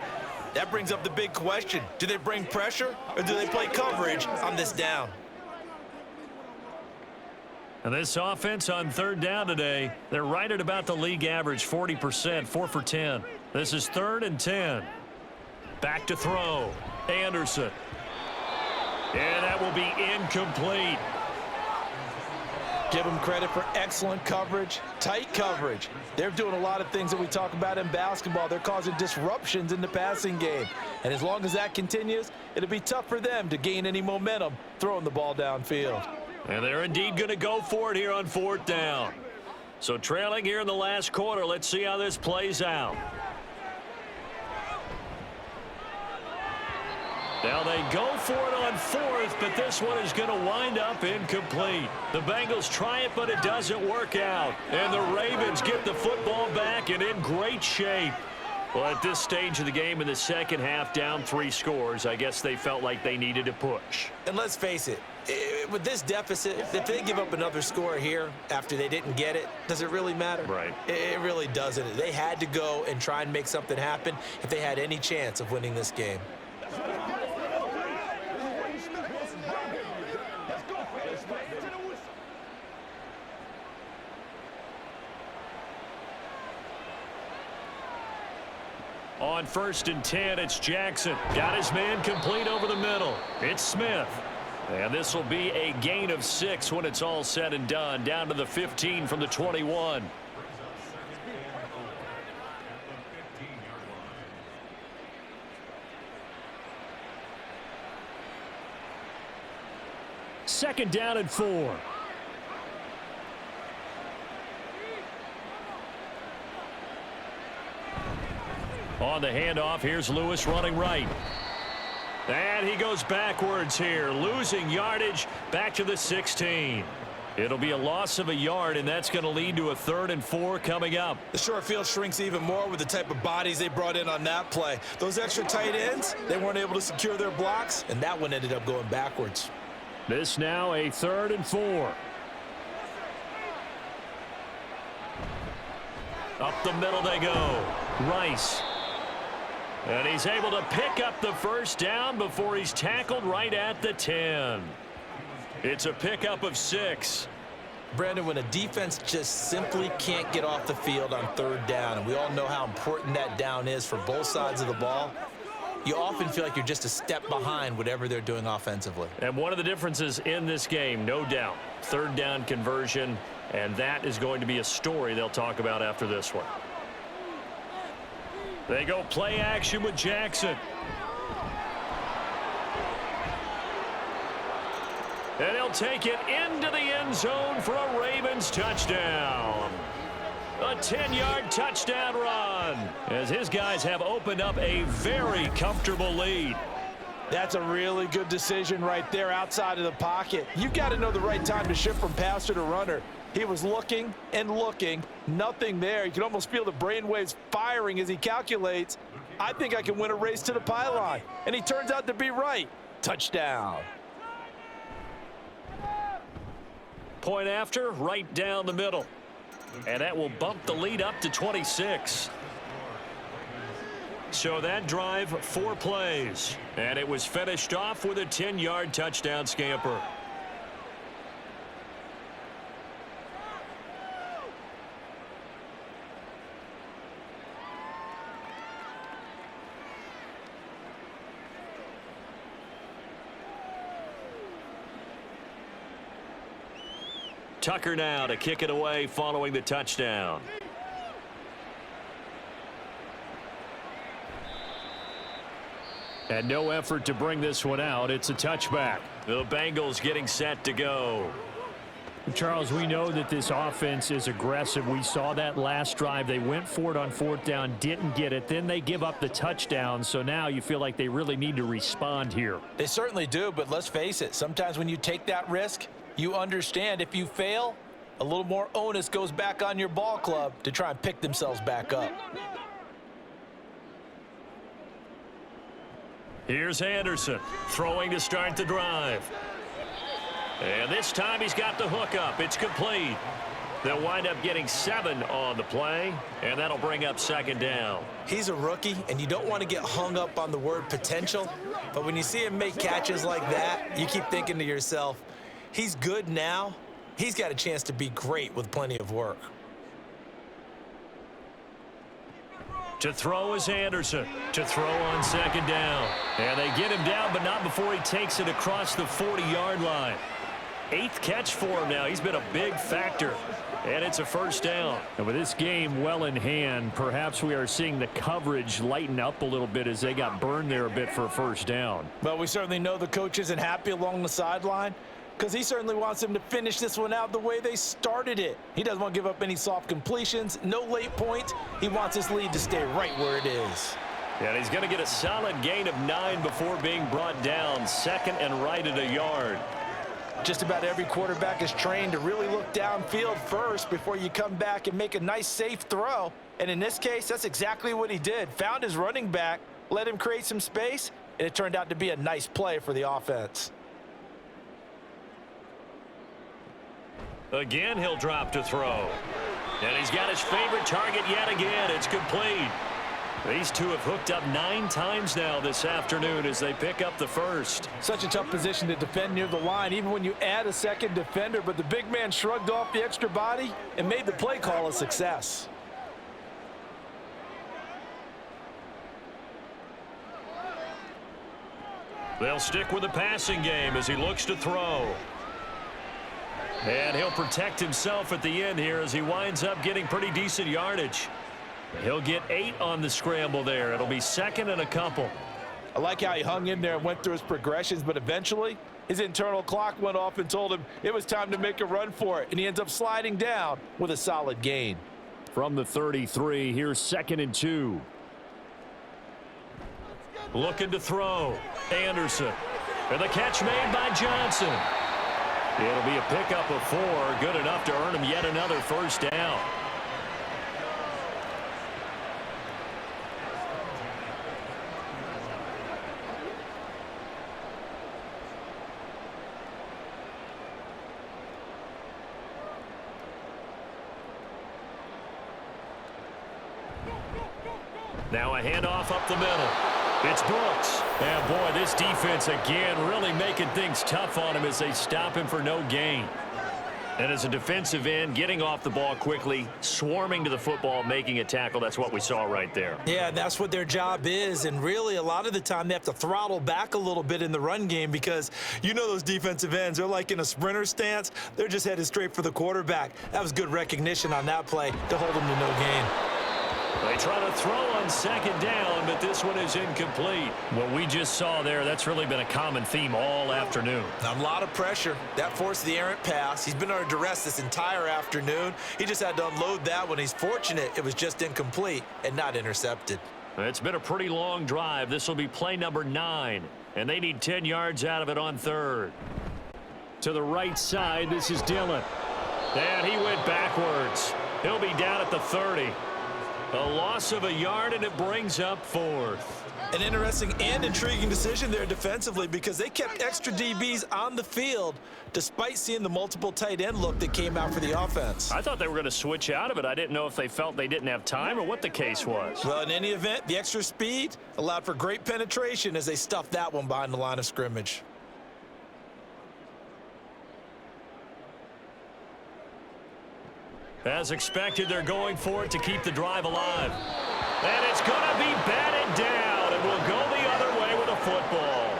That brings up the big question. Do they bring pressure or do they play coverage on this down? And this offense on 3rd down today, they're right at about the league average, 40%, 4 for 10. This is 3rd and 10. Back to throw. Anderson. And that will be incomplete. Give them credit for excellent coverage, tight coverage. They're doing a lot of things that we talk about in basketball. They're causing disruptions in the passing game. And as long as that continues, it'll be tough for them to gain any momentum throwing the ball downfield. And they're indeed going to go for it here on 4th down. So trailing here in the last quarter, let's see how this plays out. Now they go for it on 4th, but this one is going to wind up incomplete. The Bengals try it, but it doesn't work out. And the Ravens get the football back and in great shape. Well, at this stage of the game in the second half, down 3 scores, I guess they felt like they needed to push. And let's face it, with this deficit, if they give up another score here after they didn't get it, does it really matter? Right. It really doesn't. They had to go and try and make something happen if they had any chance of winning this game. On 1st and 10, it's Jackson. Got his man complete over the middle. It's Smith. And this will be a gain of 6 when it's all said and done. Down to the 15 from the 21. Second down and 4. On the handoff, here's Lewis running right. And he goes backwards here, losing yardage back to the 16. It'll be a loss of a yard, and that's going to lead to a 3rd and 4 coming up. The short field shrinks even more with the type of bodies they brought in on that play. Those extra tight ends, they weren't able to secure their blocks, and that one ended up going backwards. This now a 3rd and 4. Up the middle they go. Rice. And he's able to pick up the first down before he's tackled right at the 10. It's a pickup of 6. Brandon, when a defense just simply can't get off the field on 3rd down, and we all know how important that down is for both sides of the ball, you often feel like you're just a step behind whatever they're doing offensively. And one of the differences in this game, no doubt, 3rd down conversion, and that is going to be a story they'll talk about after this one. They go play action with Jackson. And he'll take it into the end zone for a Ravens touchdown. A 10-yard touchdown run as his guys have opened up a very comfortable lead. That's a really good decision right there outside of the pocket. You've got to know the right time to shift from passer to runner. He was looking and looking, nothing there. You can almost feel the brainwaves firing as he calculates, I think I can win a race to the pylon. And he turns out to be right. Touchdown. Point after, right down the middle. And that will bump the lead up to 26. So that drive, 4 plays. And it was finished off with a 10-yard touchdown scamper. Tucker now to kick it away following the touchdown. And no effort to bring this one out. It's a touchback. The Bengals getting set to go. Charles, we know that this offense is aggressive. We saw that last drive. They went for it on 4th down, didn't get it. Then they give up the touchdown. So now you feel like they really need to respond here. They certainly do, but let's face it. Sometimes when you take that risk, you understand if you fail, a little more onus goes back on your ball club to try and pick themselves back up. Here's Anderson throwing to start the drive. And this time he's got the hook up. It's complete. They'll wind up getting 7 on the play, and that'll bring up 2nd down. He's a rookie, and you don't want to get hung up on the word potential, but when you see him make catches like that, you keep thinking to yourself, he's good now. He's got a chance to be great with plenty of work. To throw is Anderson. To throw on 2nd down. And they get him down, but not before he takes it across the 40-yard line. 8th catch for him now. He's been a big factor. And it's a 1st down. And with this game well in hand, perhaps we are seeing the coverage lighten up a little bit as they got burned there a bit for a 1st down. Well, we certainly know the coach isn't happy along the sideline because he certainly wants them to finish this one out the way they started it. He doesn't want to give up any soft completions, no late points. He wants his lead to stay right where it is. And he's going to get a solid gain of 9 before being brought down. 2nd and right at a yard. Just about every quarterback is trained to really look downfield first before you come back and make a nice, safe throw. And in this case, that's exactly what he did. Found his running back, let him create some space, and it turned out to be a nice play for the offense. Again, he'll drop to throw. And he's got his favorite target yet again. It's complete. These two have hooked up 9 times now this afternoon as they pick up the 1st. Such a tough position to defend near the line, even when you add a 2nd defender, but the big man shrugged off the extra body and made the play call a success. They'll stick with the passing game as he looks to throw. And he'll protect himself at the end here as he winds up getting pretty decent yardage. He'll get 8 on the scramble there. It'll be 2nd and a couple. I like how he hung in there and went through his progressions, but eventually his internal clock went off and told him it was time to make a run for it, and he ends up sliding down with a solid gain. From the 33, here's 2nd and 2. Looking to throw. Anderson. And the catch made by Johnson. It'll be a pickup of 4. Good enough to earn him yet another 1st down. Now a handoff up the middle. It's Brooks. And boy, this defense again really making things tough on him as they stop him for no gain. And as a defensive end, getting off the ball quickly, swarming to the football, making a tackle, that's what we saw right there. Yeah, that's what their job is, and really a lot of the time they have to throttle back a little bit in the run game because you know those defensive ends, they're like in a sprinter stance. They're just headed straight for the quarterback. That was good recognition on that play to hold them to no gain. They try to throw on 2nd down, but this one is incomplete. What we just saw there, that's really been a common theme all afternoon. A lot of pressure. That forced the errant pass. He's been under duress this entire afternoon. He just had to unload that one. He's fortunate it was just incomplete and not intercepted. It's been a pretty long drive. This will be play number 9, and they need 10 yards out of it on 3rd. To the right side, this is Dillon. And he went backwards. He'll be down at the 30. A loss of a yard, and it brings up 4th. An interesting and intriguing decision there defensively because they kept extra DBs on the field despite seeing the multiple tight end look that came out for the offense. I thought they were going to switch out of it. I didn't know if they felt they didn't have time or what the case was. Well, in any event, the extra speed allowed for great penetration as they stuffed that one behind the line of scrimmage. As expected, they're going for it to keep the drive alive. And it's going to be batted down, and will go the other way with a football.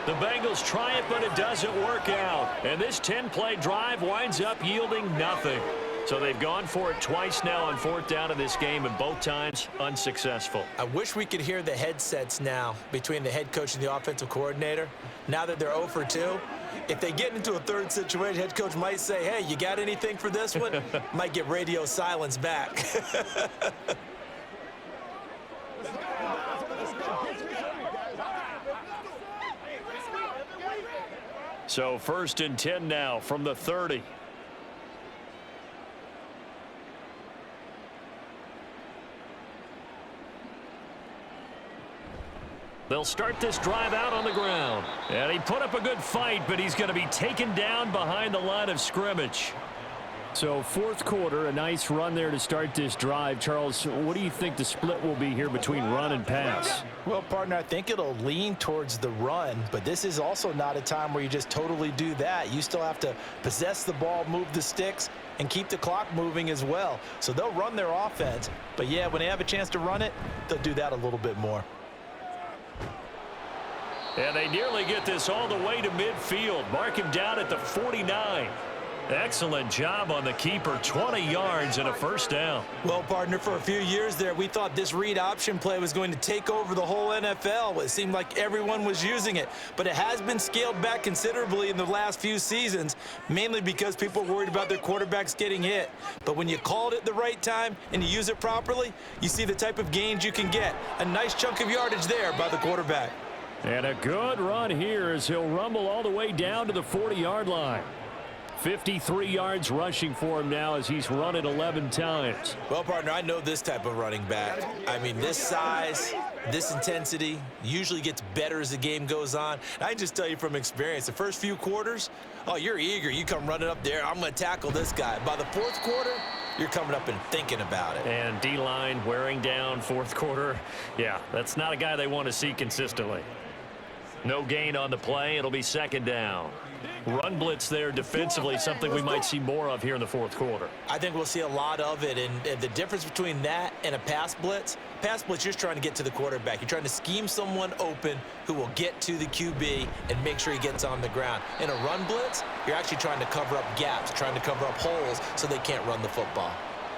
The Bengals try it, but it doesn't work out. And this 10-play drive winds up yielding nothing. So they've gone for it twice now on 4th down in this game, and both times unsuccessful. I wish we could hear the headsets now between the head coach and the offensive coordinator. Now that they're 0 for 2, if they get into a 3rd situation, head coach might say, hey, you got anything for this one? Might get radio silence back. So 1st and 10 now from the 30. They'll start this drive out on the ground. And he put up a good fight, but he's going to be taken down behind the line of scrimmage. So fourth quarter, a nice run there to start this drive. Charles, what do you think the split will be here between run and pass? Well, partner, I think it'll lean towards the run, but this is also not a time where you just totally do that. You still have to possess the ball, move the sticks, and keep the clock moving as well. So they'll run their offense, but yeah, when they have a chance to run it, they'll do that a little bit more. And they nearly get this all the way to midfield. Mark him down at the 49. Excellent job on the keeper. 20 yards and a first down. Well, partner, for a few years there, we thought this read option play was going to take over the whole NFL. It seemed like everyone was using it, but it has been scaled back considerably in the last few seasons, mainly because people are worried about their quarterbacks getting hit. But when you call it at the right time and you use it properly, you see the type of gains you can get. A nice chunk of yardage there by the quarterback. And a good run here as he'll rumble all the way down to the 40-yard line. 53 yards rushing for him now as he's run it 11 times. Well, partner, I know this type of running back. I mean, this size, this intensity usually gets better as the game goes on. And I can just tell you from experience, the first few quarters, oh, you're eager. You come running up there, I'm going to tackle this guy. By the fourth quarter, you're coming up and thinking about it. And D-line wearing down fourth quarter. Yeah, that's not a guy they want to see consistently. No gain on the play. It'll be second down. Run blitz there defensively, something we might see more of here in the fourth quarter. I think we'll see a lot of it, and the difference between that and a pass blitz, you're just trying to get to the quarterback. You're trying to scheme someone open who will get to the QB and make sure he gets on the ground. In a run blitz, you're actually trying to cover up gaps, trying to cover up holes so they can't run the football.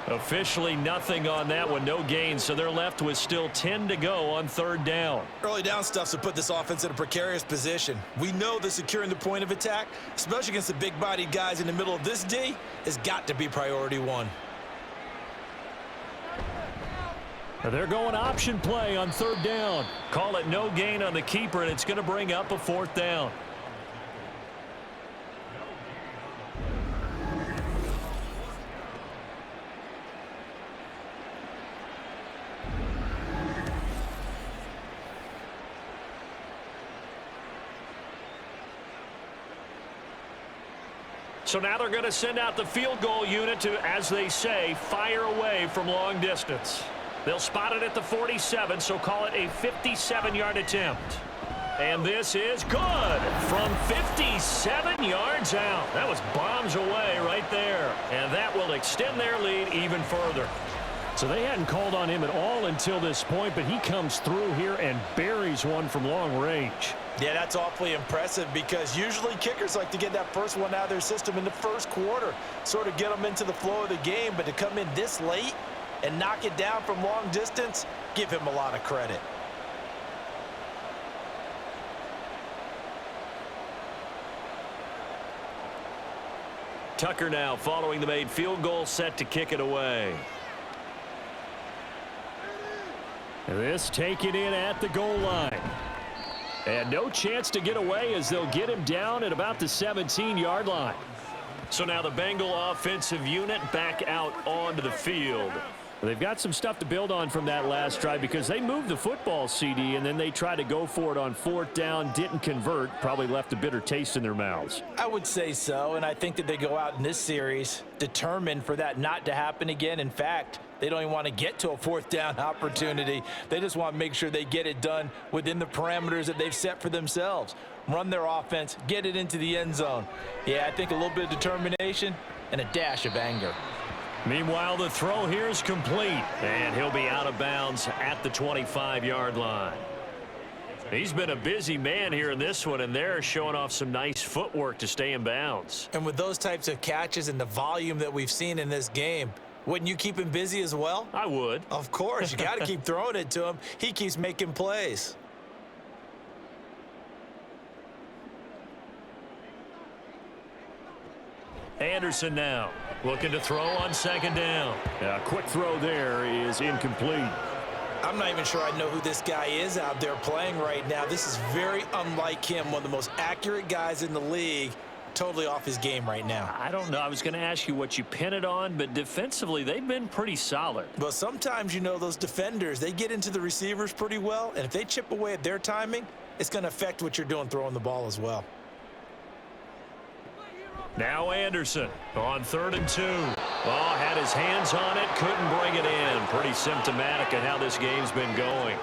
Officially nothing on that one, no gain, so they're left with still 10 to go on third down. Early down stuff to put this offense in a precarious position. We know that securing the point of attack, especially against the big-bodied guys in the middle of this D, has got to be priority one. They're going option play on third down. Call it no gain on the keeper, and it's going to bring up a fourth down. So now they're going to send out the field goal unit to, as they say, fire away from long distance. They'll spot it at the 47, so call it a 57-yard attempt. And this is good from 57 yards out. That was bombs away right there. And that will extend their lead even further. So they hadn't called on him at all until this point, but he comes through here and buries one from long range. Yeah, that's awfully impressive because usually kickers like to get that first one out of their system in the first quarter, sort of get them into the flow of the game, but to come in this late and knock it down from long distance, give him a lot of credit. Tucker now following the made field goal, set to kick it away. This taken in at the goal line. And no chance to get away as they'll get him down at about the 17-yard line. So now the Bengal offensive unit back out onto the field. They've got some stuff to build on from that last drive because they moved the football, CD, and then they tried to go for it on fourth down, didn't convert, probably left a bitter taste in their mouths. I would say so, and I think that they go out in this series determined for that not to happen again. In fact, they don't even want to get to a fourth down opportunity. They just want to make sure they get it done within the parameters that they've set for themselves. Run their offense, get it into the end zone. Yeah, I think a little bit of determination and a dash of anger. Meanwhile, the throw here is complete, and he'll be out of bounds at the 25-yard line. He's been a busy man here in this one, and they're showing off some nice footwork to stay in bounds. And with those types of catches and the volume that we've seen in this game, wouldn't you keep him busy as well? I would. Of course. You got to keep throwing it to him. He keeps making plays. Anderson now looking to throw on second down. A quick throw there is incomplete. I'm not even sure I know who this guy is out there playing right now. This is very unlike him, one of the most accurate guys in the league. Totally off his game right now. I don't know. I was going to ask you what you pin it on, but defensively, they've been pretty solid. Well, sometimes, you know, those defenders, they get into the receivers pretty well, and if they chip away at their timing, it's going to affect what you're doing throwing the ball as well. Now Anderson on 3rd and 2. Oh, had his hands on it, couldn't bring it in. Pretty symptomatic of how this game's been going.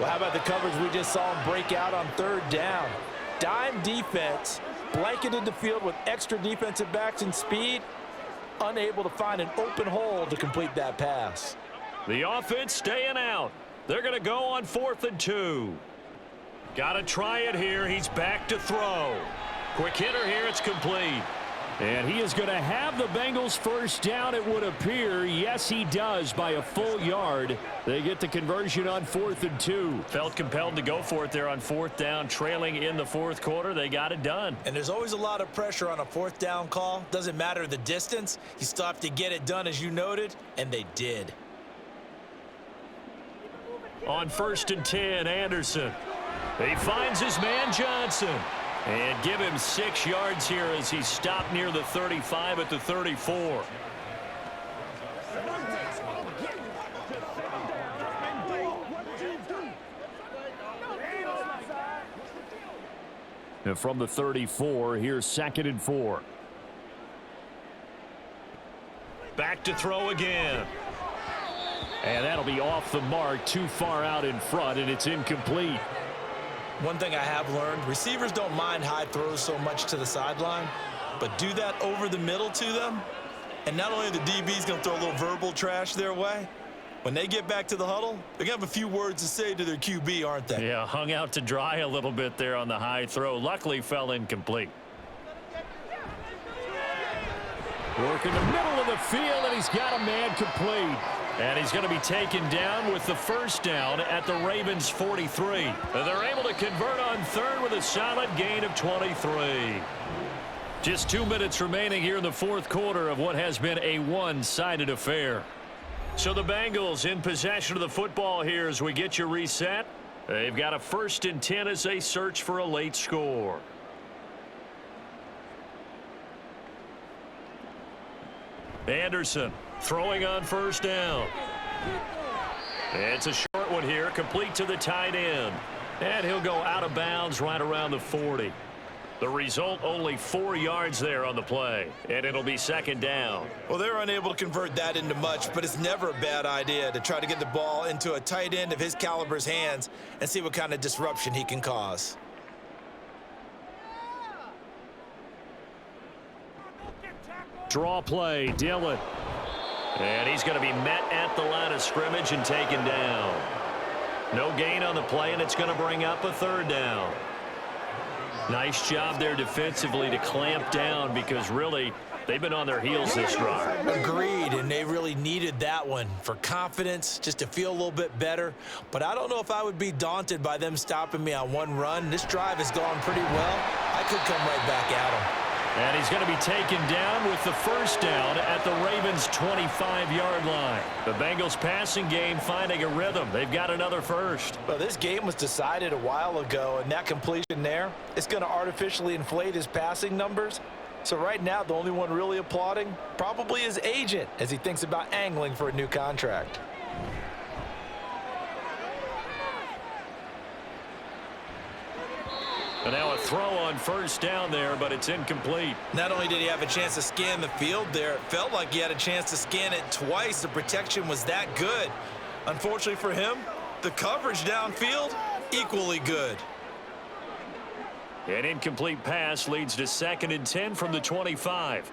Well, how about the coverage we just saw him break out on 3rd down? Dime defense, blanketed the field with extra defensive backs and speed, unable to find an open hole to complete that pass. The offense staying out. They're going to go on 4th and 2. Got to try it here. He's back to throw. Quick hitter here. It's complete. And he is going to have the Bengals first down, it would appear. Yes, he does, by a full yard. They get the conversion on 4th and 2. Felt compelled to go for it there on 4th down, trailing in the 4th quarter. They got it done. And there's always a lot of pressure on a 4th down call. Doesn't matter the distance. You still have to get it done, as you noted, and they did. On 1st and 10, Anderson. He finds his man Johnson. And give him 6 yards here as he stopped near the 35 at the 34. And from the 34, here's 2nd and 4. Back to throw again. And that'll be off the mark, too far out in front, and it's incomplete. One thing I have learned, receivers don't mind high throws so much to the sideline, but do that over the middle to them, and not only are the DBs going to throw a little verbal trash their way, when they get back to the huddle, they're going to have a few words to say to their QB, aren't they? Yeah, hung out to dry a little bit there on the high throw. Luckily fell incomplete. Work in the middle of the field, and he's got a man complete. And he's going to be taken down with the first down at the Ravens' 43. They're able to convert on 3rd with a solid gain of 23. Just 2 minutes remaining here in the 4th quarter of what has been a one-sided affair. So the Bengals in possession of the football here as we get you reset. They've got a 1st and 10 as they search for a late score. Anderson throwing on 1st down. It's a short one here, complete to the tight end. And he'll go out of bounds right around the 40. The result, only 4 yards there on the play. And it'll be 2nd down. Well, they're unable to convert that into much, but it's never a bad idea to try to get the ball into a tight end of his caliber's hands and see what kind of disruption he can cause. Draw play, Dillon. And he's going to be met at the line of scrimmage and taken down. No gain on the play, and it's going to bring up a 3rd down. Nice job there defensively to clamp down because really they've been on their heels this drive. Agreed, and they really needed that one for confidence, just to feel a little bit better. But I don't know if I would be daunted by them stopping me on one run. This drive has gone pretty well. I could come right back at them. And he's going to be taken down with the first down at the Ravens' 25-yard line. The Bengals passing game finding a rhythm. They've got another first. Well, this game was decided a while ago, and that completion there is going to artificially inflate his passing numbers. So right now, the only one really applauding probably his agent as he thinks about angling for a new contract. And now a throw on first down there, but it's incomplete. Not only did he have a chance to scan the field there, it felt like he had a chance to scan it twice. The protection was that good. Unfortunately for him, the coverage downfield, equally good. An incomplete pass leads to 2nd and 10 from the 25.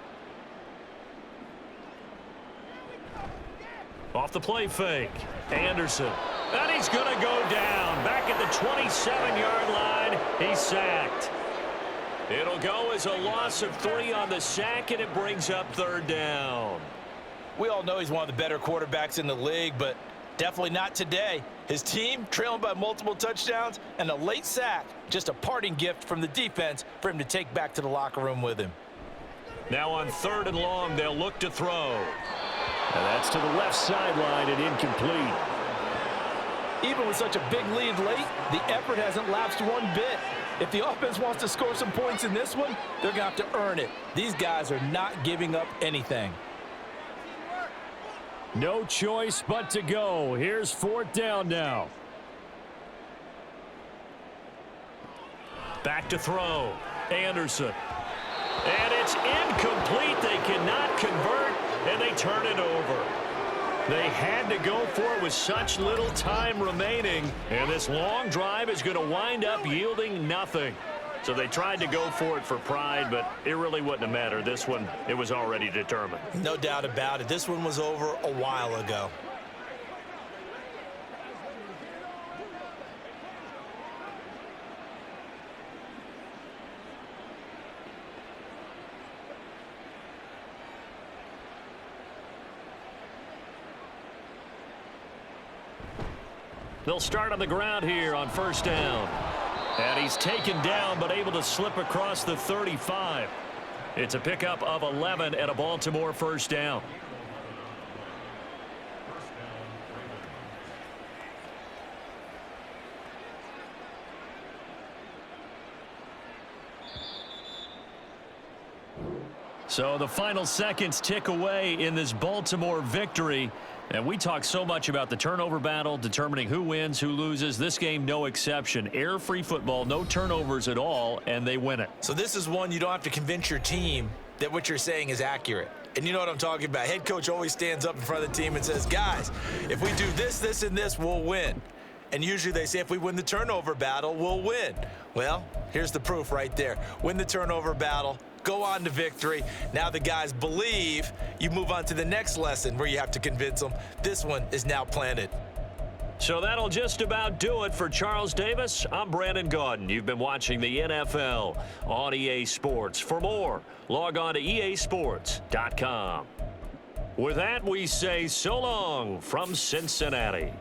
Off the play fake. Anderson. And he's going to go down. Back at the 27-yard line. He's sacked. It'll go as a loss of 3 on the sack, and it brings up 3rd down. We all know he's one of the better quarterbacks in the league, but definitely not today. His team trailing by multiple touchdowns and a late sack. Just a parting gift from the defense for him to take back to the locker room with him. Now on 3rd and long, they'll look to throw. And that's to the left sideline and incomplete. Even with such a big lead late, the effort hasn't lapsed one bit. If the offense wants to score some points in this one, they're going to have to earn it. These guys are not giving up anything. No choice but to go. Here's 4th down now. Back to throw. Anderson. And it's incomplete. They cannot convert, and they turn it over. They had to go for it with such little time remaining, and this long drive is going to wind up yielding nothing. So they tried to go for it for pride, but it really wouldn't have mattered. This one, it was already determined. No doubt about it. This one was over a while ago. They'll start on the ground here on first down. And he's taken down, but able to slip across the 35. It's a pickup of 11 at a Baltimore first down. So the final seconds tick away in this Baltimore victory. And we talk so much about the turnover battle, determining who wins, who loses. This game, no exception. Air-free football, no turnovers at all, and they win it. So this is one you don't have to convince your team that what you're saying is accurate. And you know what I'm talking about. Head coach always stands up in front of the team and says, guys, if we do this, this, and this, we'll win. And usually they say if we win the turnover battle, we'll win. Well, here's the proof right there. Win the turnover battle. Go on to victory. Now the guys believe. You move on to the next lesson where you have to convince them. This one is now planted. So that'll just about do it for Charles Davis. I'm Brandon Gaudin. You've been watching the NFL on EA Sports. For more, log on to easports.com. With that, we say so long from Cincinnati.